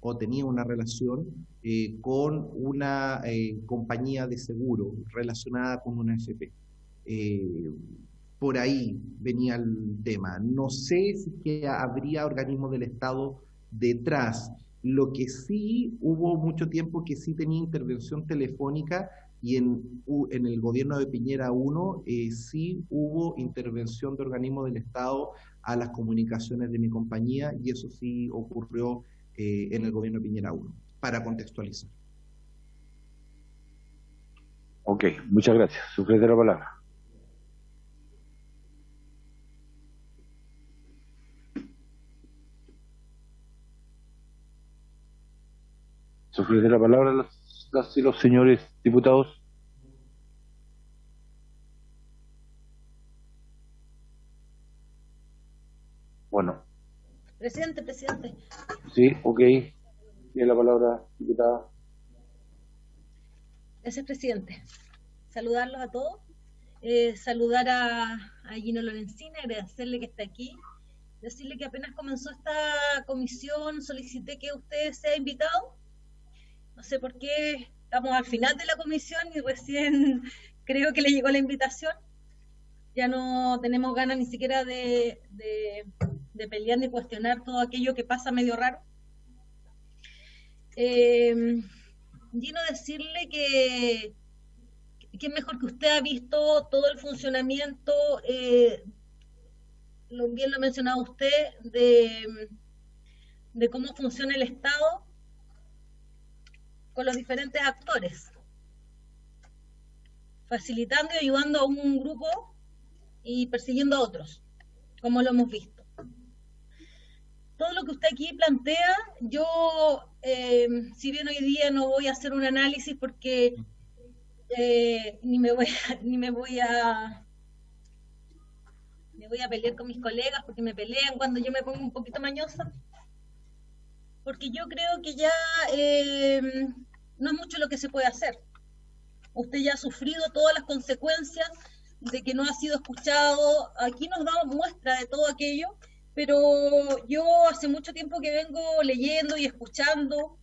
o tenía una relación con una compañía de seguro relacionada con una AFP. Por ahí venía el tema. No sé si que habría organismos del Estado detrás. Lo que sí hubo mucho tiempo que sí tenía intervención telefónica, y en el gobierno de Piñera 1 sí hubo intervención de organismos del Estado a las comunicaciones de mi compañía, y eso sí ocurrió en el gobierno de Piñera 1, para contextualizar. Ok, muchas gracias. Sujete la palabra. ¿Sujete la palabra las y los señores diputados? Bueno. Presidente. Sí, ok. Tiene la palabra, diputada. Gracias, presidente. Saludarlos a todos. Saludar a Gino Lorenzini, agradecerle que está aquí. Decirle que apenas comenzó esta comisión solicité que usted sea invitado. No sé por qué estamos al final de la comisión y recién creo que le llegó la invitación. Ya no tenemos ganas ni siquiera de pelear ni cuestionar todo aquello que pasa medio raro. Gino, decirle que es mejor que usted ha visto todo el funcionamiento bien lo ha mencionado usted, de cómo funciona el Estado con los diferentes actores, facilitando y ayudando a un grupo y persiguiendo a otros, como lo hemos visto. Todo lo que usted aquí plantea, yo, si bien hoy día no voy a hacer un análisis porque ni me voy a pelear con mis colegas porque me pelean cuando yo me pongo un poquito mañosa, porque yo creo que ya no es mucho lo que se puede hacer. Usted ya ha sufrido todas las consecuencias de que no ha sido escuchado. Aquí nos damos muestra de todo aquello, pero yo hace mucho tiempo que vengo leyendo y escuchando,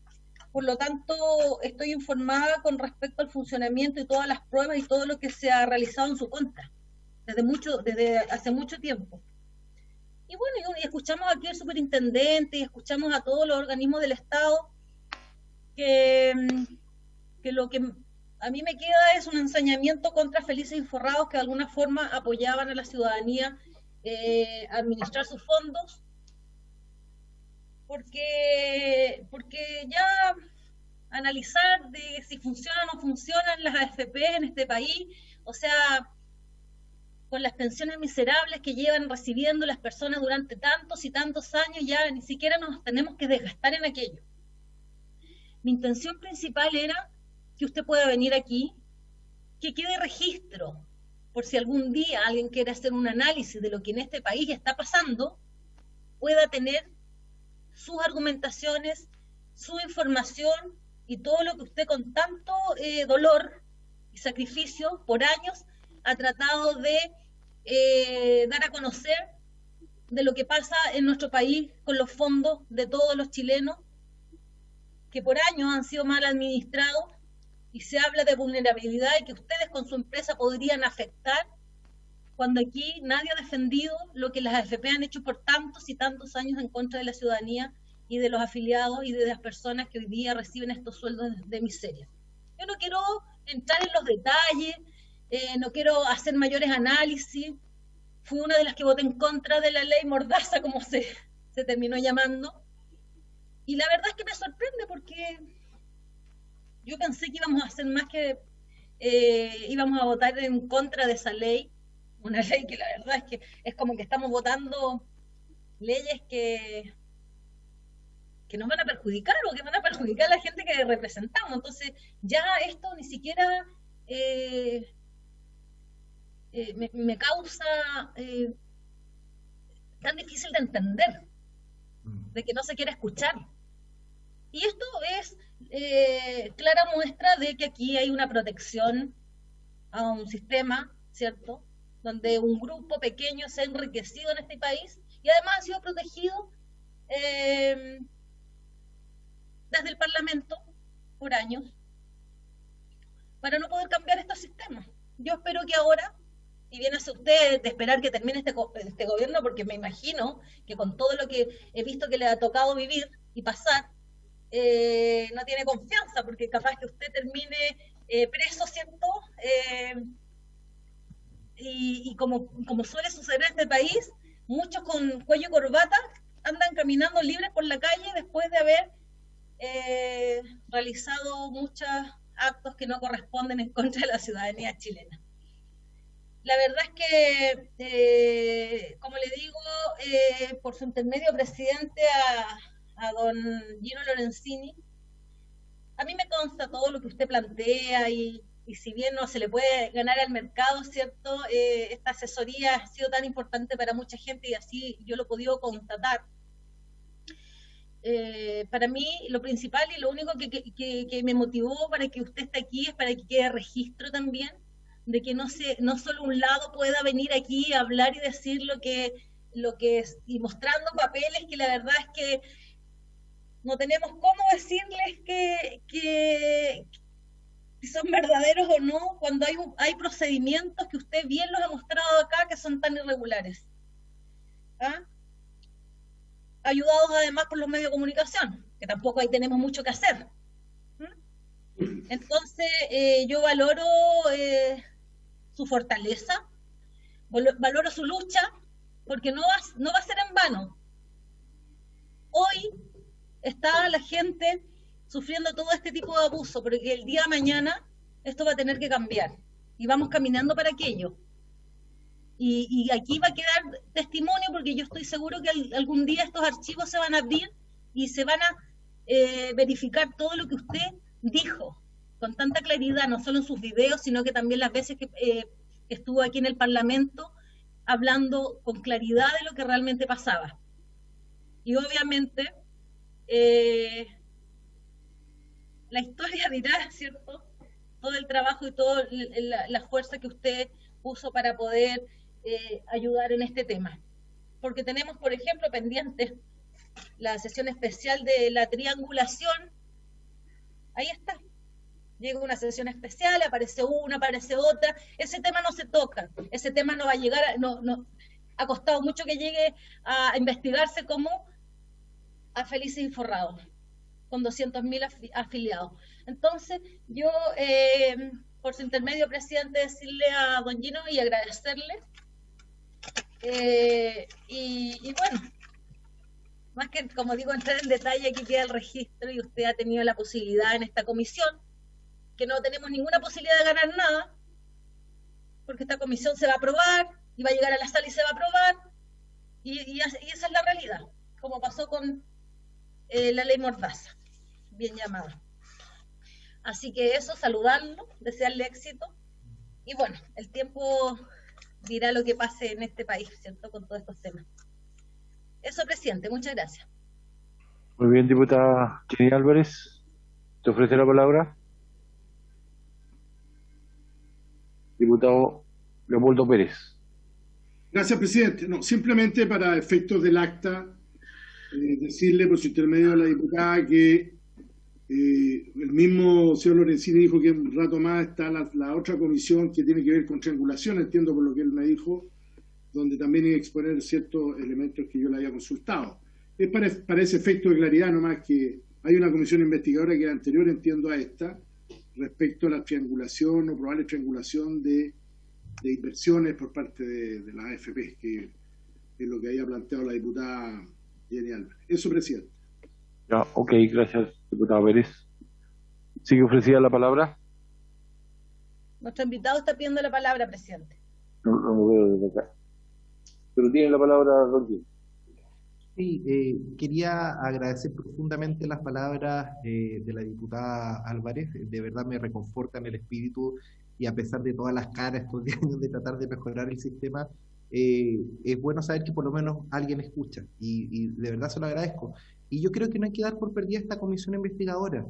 por lo tanto estoy informada con respecto al funcionamiento y todas las pruebas y todo lo que se ha realizado en su contra, desde hace mucho tiempo. Y bueno, y escuchamos aquí al superintendente y escuchamos a todos los organismos del Estado, que lo que a mí me queda es un ensañamiento contra Felices Inforrados, que de alguna forma apoyaban a la ciudadanía a administrar sus fondos, porque ya analizar de si funcionan o no funcionan las AFP en este país, o sea, con las pensiones miserables que llevan recibiendo las personas durante tantos y tantos años, ya ni siquiera nos tenemos que desgastar en aquello. Mi intención principal era que usted pueda venir aquí, que quede registro, por si algún día alguien quiere hacer un análisis de lo que en este país está pasando, pueda tener sus argumentaciones, su información y todo lo que usted con tanto dolor y sacrificio por años ha tratado de dar a conocer de lo que pasa en nuestro país con los fondos de todos los chilenos, que por años han sido mal administrados, y se habla de vulnerabilidad y que ustedes con su empresa podrían afectar, cuando aquí nadie ha defendido lo que las AFP han hecho por tantos y tantos años en contra de la ciudadanía y de los afiliados y de las personas que hoy día reciben estos sueldos de miseria. Yo no quiero entrar en los detalles, no quiero hacer mayores análisis. Fui una de las que voté en contra de la ley Mordaza, como se terminó llamando, y la verdad es que me sorprende porque yo pensé que íbamos a hacer más que íbamos a votar en contra de esa ley, una ley que la verdad es que es como que estamos votando leyes que nos van a perjudicar o que van a perjudicar a la gente que representamos. Entonces ya esto ni siquiera me causa tan difícil de entender, de que no se quiera escuchar. Y esto es clara muestra de que aquí hay una protección a un sistema, ¿cierto?, donde un grupo pequeño se ha enriquecido en este país y además ha sido protegido desde el Parlamento por años para no poder cambiar estos sistemas. Yo espero que ahora, y bien hace usted de esperar que termine este gobierno, porque me imagino que con todo lo que he visto que le ha tocado vivir y pasar, no tiene confianza, porque capaz que usted termine preso, ¿cierto? Y como suele suceder en este país, muchos con cuello y corbata andan caminando libres por la calle después de haber realizado muchos actos que no corresponden en contra de la ciudadanía chilena. La verdad es que, como le digo, por su intermedio, presidente, a don Gino Lorenzini, a mí me consta todo lo que usted plantea y si bien no se le puede ganar al mercado, ¿cierto? Esta asesoría ha sido tan importante para mucha gente y así yo lo he podido constatar. Para mí lo principal y lo único que me motivó para que usted esté aquí es para que quede registro también de que no solo un lado pueda venir aquí a hablar y decir lo que es, y mostrando papeles que la verdad es que no tenemos cómo decirles que si son verdaderos o no, cuando hay procedimientos que usted bien los ha mostrado acá que son tan irregulares. ¿Ah? Ayudados además por los medios de comunicación, que tampoco ahí tenemos mucho que hacer. Entonces, yo valoro su fortaleza, valoro su lucha, porque no va a ser en vano. Hoy está la gente sufriendo todo este tipo de abuso, porque el día de mañana esto va a tener que cambiar y vamos caminando para aquello. Y aquí va a quedar testimonio, porque yo estoy seguro que algún día estos archivos se van a abrir y se van a verificar todo lo que usted dijo con tanta claridad, no solo en sus videos, sino que también las veces que estuvo aquí en el Parlamento hablando con claridad de lo que realmente pasaba. Y obviamente la historia dirá, ¿cierto?, todo el trabajo y toda la fuerza que usted puso para poder ayudar en este tema. Porque tenemos, por ejemplo, pendiente la sesión especial de la triangulación. Ahí está. Llega una sesión especial, aparece una, aparece otra. Ese tema no se toca. Ese tema no va a llegar, ha costado mucho que llegue a investigarse como a Felices Inforrados, con 200.000 afiliados. Entonces, yo, por su intermedio, presidente, decirle a don Gino y agradecerle. Y bueno, más que, como digo, entrar en detalle, aquí queda el registro y usted ha tenido la posibilidad en esta comisión, que no tenemos ninguna posibilidad de ganar nada, porque esta comisión se va a aprobar y va a llegar a la sala y se va a aprobar, y esa es la realidad, como pasó con la ley Mordaza, bien llamada. Así que eso, saludarlo, desearle éxito, y bueno, el tiempo dirá lo que pase en este país, ¿cierto?, con todos estos temas. Eso, presidente, muchas gracias. Muy bien, diputada Jenny Álvarez, ¿te ofrece la palabra? Diputado Leopoldo Pérez. Gracias, presidente. No, simplemente para efectos del acta, decirle por su intermedio a la diputada que el mismo señor Lorenzini dijo que un rato más está la otra comisión que tiene que ver con triangulación, entiendo por lo que él me dijo, donde también iba a exponer ciertos elementos que yo le había consultado. Es para ese efecto de claridad nomás, que hay una comisión investigadora que es anterior, entiendo, a esta, respecto a la triangulación o probable triangulación de inversiones por parte de las AFP, que es lo que había planteado la diputada Jenny Álvarez. Eso, presidente. Ya, ok, gracias, diputado Pérez. ¿Sigue ofrecida la palabra? Nuestro invitado está pidiendo la palabra, presidente. No lo veo desde acá. Pero tiene la palabra, don Gino. Sí, quería agradecer profundamente las palabras de la diputada Álvarez. De verdad me reconfortan el espíritu, y a pesar de todas las caras estos 10 años de tratar de mejorar el sistema, es bueno saber que por lo menos alguien escucha, y de verdad se lo agradezco. Y yo creo que no hay que dar por perdida esta comisión investigadora.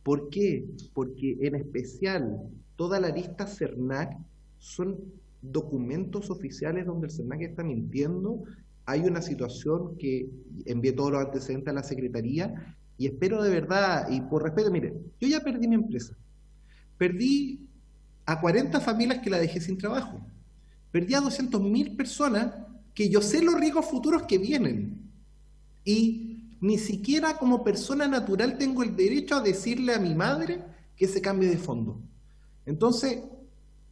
¿Por qué? Porque en especial toda la lista CERNAC son documentos oficiales donde el CERNAC está mintiendo. Hay una situación que envié todos los antecedentes a la Secretaría, y espero de verdad, y por respeto, mire, yo ya perdí mi empresa. Perdí a 40 familias que la dejé sin trabajo. Perdí a 200.000 personas que yo sé los riesgos futuros que vienen. Y ni siquiera como persona natural tengo el derecho a decirle a mi madre que se cambie de fondo. Entonces,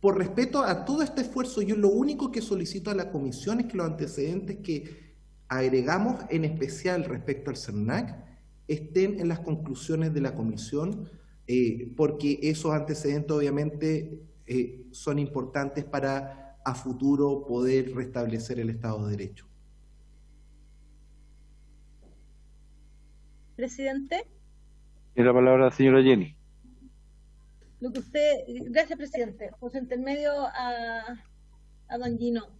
por respeto a todo este esfuerzo, yo lo único que solicito a la comisión es que los antecedentes que agregamos, en especial respecto al CERNAC, estén en las conclusiones de la comisión, porque esos antecedentes obviamente son importantes para a futuro poder restablecer el Estado de Derecho. Presidente. Tiene la palabra la señora Jenny. Lo que usted, gracias, presidente, por su intermedio a don Gino.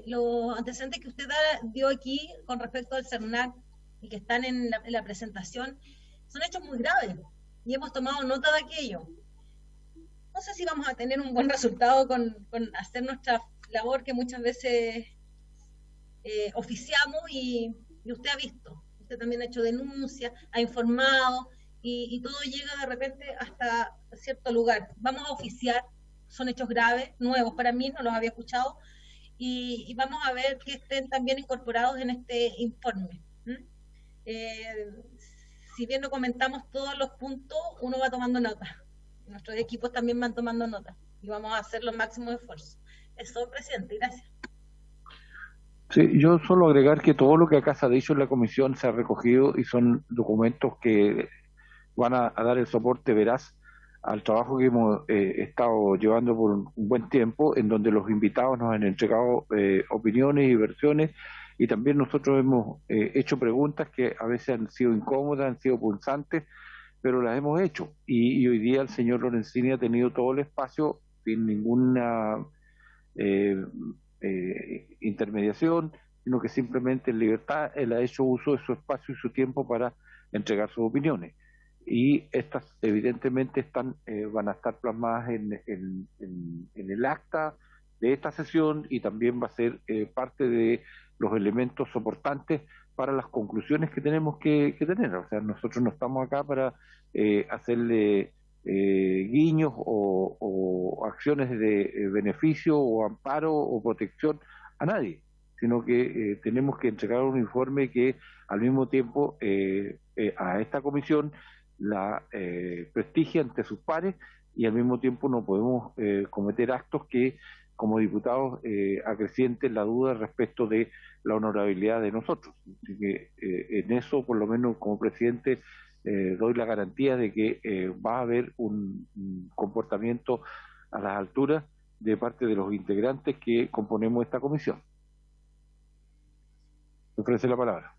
Los antecedentes que usted dio aquí con respecto al CERNAC y que están en la presentación son hechos muy graves, y hemos tomado nota de aquello. No sé si vamos a tener un buen resultado con hacer nuestra labor que muchas veces oficiamos, y usted ha visto. Usted también ha hecho denuncias, ha informado, y todo llega de repente hasta cierto lugar. Vamos a oficiar, son hechos graves, nuevos para mí, no los había escuchado, y vamos a ver que estén también incorporados en este informe. Si bien no comentamos todos los puntos, uno va tomando nota. Nuestros equipos también van tomando nota, y vamos a hacer los máximos esfuerzos. Eso, presidente, gracias. Sí, yo solo agregar que todo lo que acá se ha dicho en la comisión se ha recogido y son documentos que van a dar el soporte veraz al trabajo que hemos estado llevando por un buen tiempo, en donde los invitados nos han entregado opiniones y versiones, y también nosotros hemos hecho preguntas que a veces han sido incómodas, han sido punzantes, pero las hemos hecho. Y hoy día el señor Lorenzini ha tenido todo el espacio sin ninguna eh, intermediación, sino que simplemente en libertad él ha hecho uso de su espacio y su tiempo para entregar sus opiniones. Y estas evidentemente van a estar plasmadas en el acta de esta sesión, y también va a ser parte de los elementos soportantes para las conclusiones que tenemos que tener. O sea, nosotros no estamos acá para hacerle guiños o acciones de beneficio o amparo o protección a nadie, sino que tenemos que entregar un informe que al mismo tiempo a esta comisión la prestigia ante sus pares, y al mismo tiempo no podemos cometer actos que como diputados acrecienten la duda respecto de la honorabilidad de nosotros. Así que en eso, por lo menos como presidente, doy la garantía de que va a haber un comportamiento a las alturas de parte de los integrantes que componemos esta comisión. Me ofrece la palabra.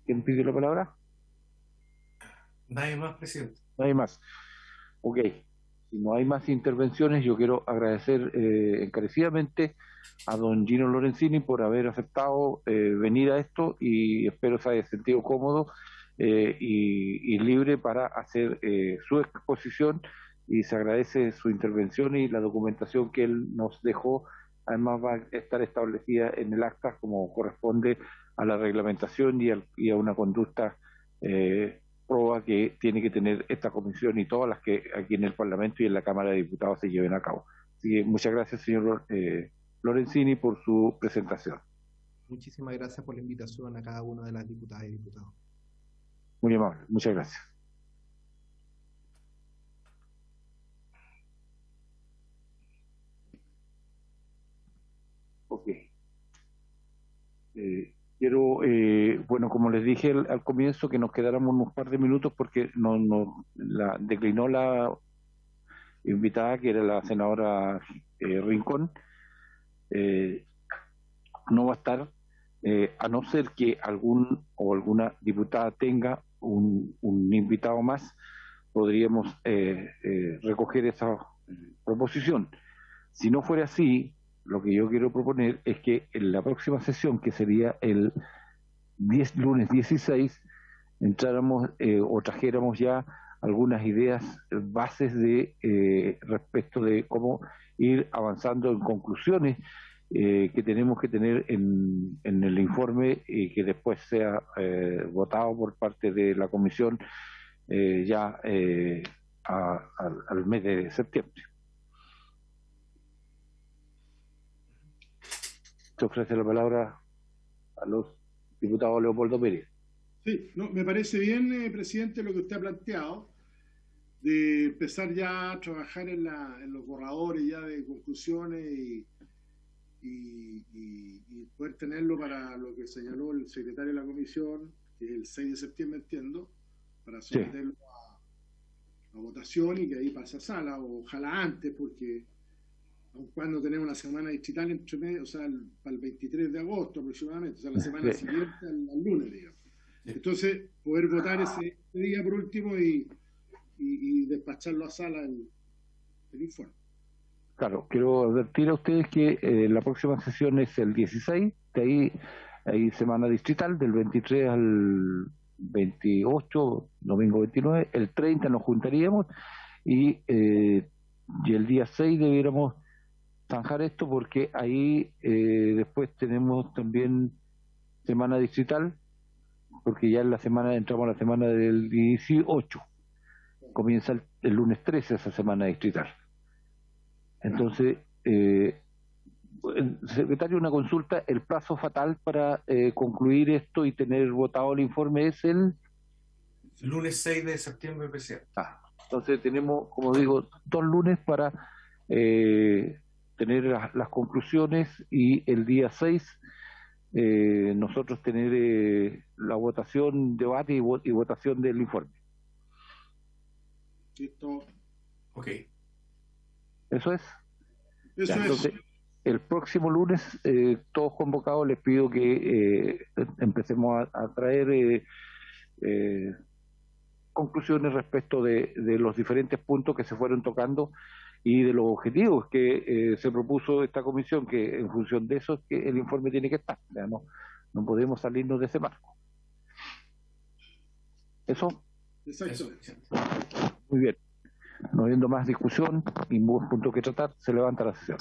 ¿Quién pide la palabra? Nadie más, presidente. Nadie más. Ok. Si no hay más intervenciones, yo quiero agradecer encarecidamente a don Gino Lorenzini por haber aceptado venir a esto, y espero se haya sentido cómodo y libre para hacer su exposición, y se agradece su intervención y la documentación que él nos dejó. Además va a estar establecida en el acta como corresponde a la reglamentación y a una conducta proba que tiene que tener esta comisión y todas las que aquí en el Parlamento y en la Cámara de Diputados se lleven a cabo. Así que muchas gracias, señor Lorenzini, por su presentación. Muchísimas gracias por la invitación a cada una de las diputadas y diputados. Muy amable, muchas gracias. Ok. Quiero, bueno, como les dije al comienzo, que nos quedáramos unos par de minutos porque declinó la invitada, que era la senadora Rincón. No va a estar, a no ser que algún o alguna diputada tenga un invitado más, podríamos recoger esa proposición. Si no fuera así, lo que yo quiero proponer es que en la próxima sesión, que sería el lunes 16, entráramos o trajéramos ya algunas ideas bases de respecto de cómo ir avanzando en conclusiones que tenemos que tener en el informe, y que después sea votado por parte de la comisión ya al mes de septiembre. Se ofrece la palabra a los diputados Leopoldo Pérez. Sí, no, me parece bien, presidente, lo que usted ha planteado, de empezar ya a trabajar en los borradores ya de conclusiones y poder tenerlo para lo que señaló el secretario de la comisión, que es el 6 de septiembre, entiendo, para someterlo a votación y que ahí pase a sala, ojalá antes, porque aun cuando tenemos una semana distrital entre medio, o sea, para el 23 de agosto aproximadamente, o sea, la semana siguiente al lunes, digamos. Entonces, poder votar ese día por último y despacharlo a sala el informe. Claro, quiero advertir a ustedes que la próxima sesión es el 16, de ahí hay semana distrital del 23 al 28, domingo 29, el 30 nos juntaríamos y el día 6 debiéramos zanjar esto, porque ahí después tenemos también semana distrital, porque ya en la semana entramos a la semana del 18, comienza el lunes 13 esa semana distrital. Entonces, secretario, una consulta: el plazo fatal para concluir esto y tener votado el informe es el Lunes 6 de septiembre, presidente. Entonces tenemos, como digo, 2 lunes para tener las conclusiones, y el día 6 nosotros tener la votación, debate y votación del informe. Listo. Ok. ¿Eso es? Eso es. Entonces, el próximo lunes, todos convocados, les pido que empecemos a traer conclusiones respecto de los diferentes puntos que se fueron tocando y de los objetivos que se propuso esta comisión, que en función de eso es que el informe tiene que estar. O sea, no podemos salirnos de ese marco. ¿Eso? Exacto. Muy bien. No habiendo más discusión y más puntos que tratar, se levanta la sesión.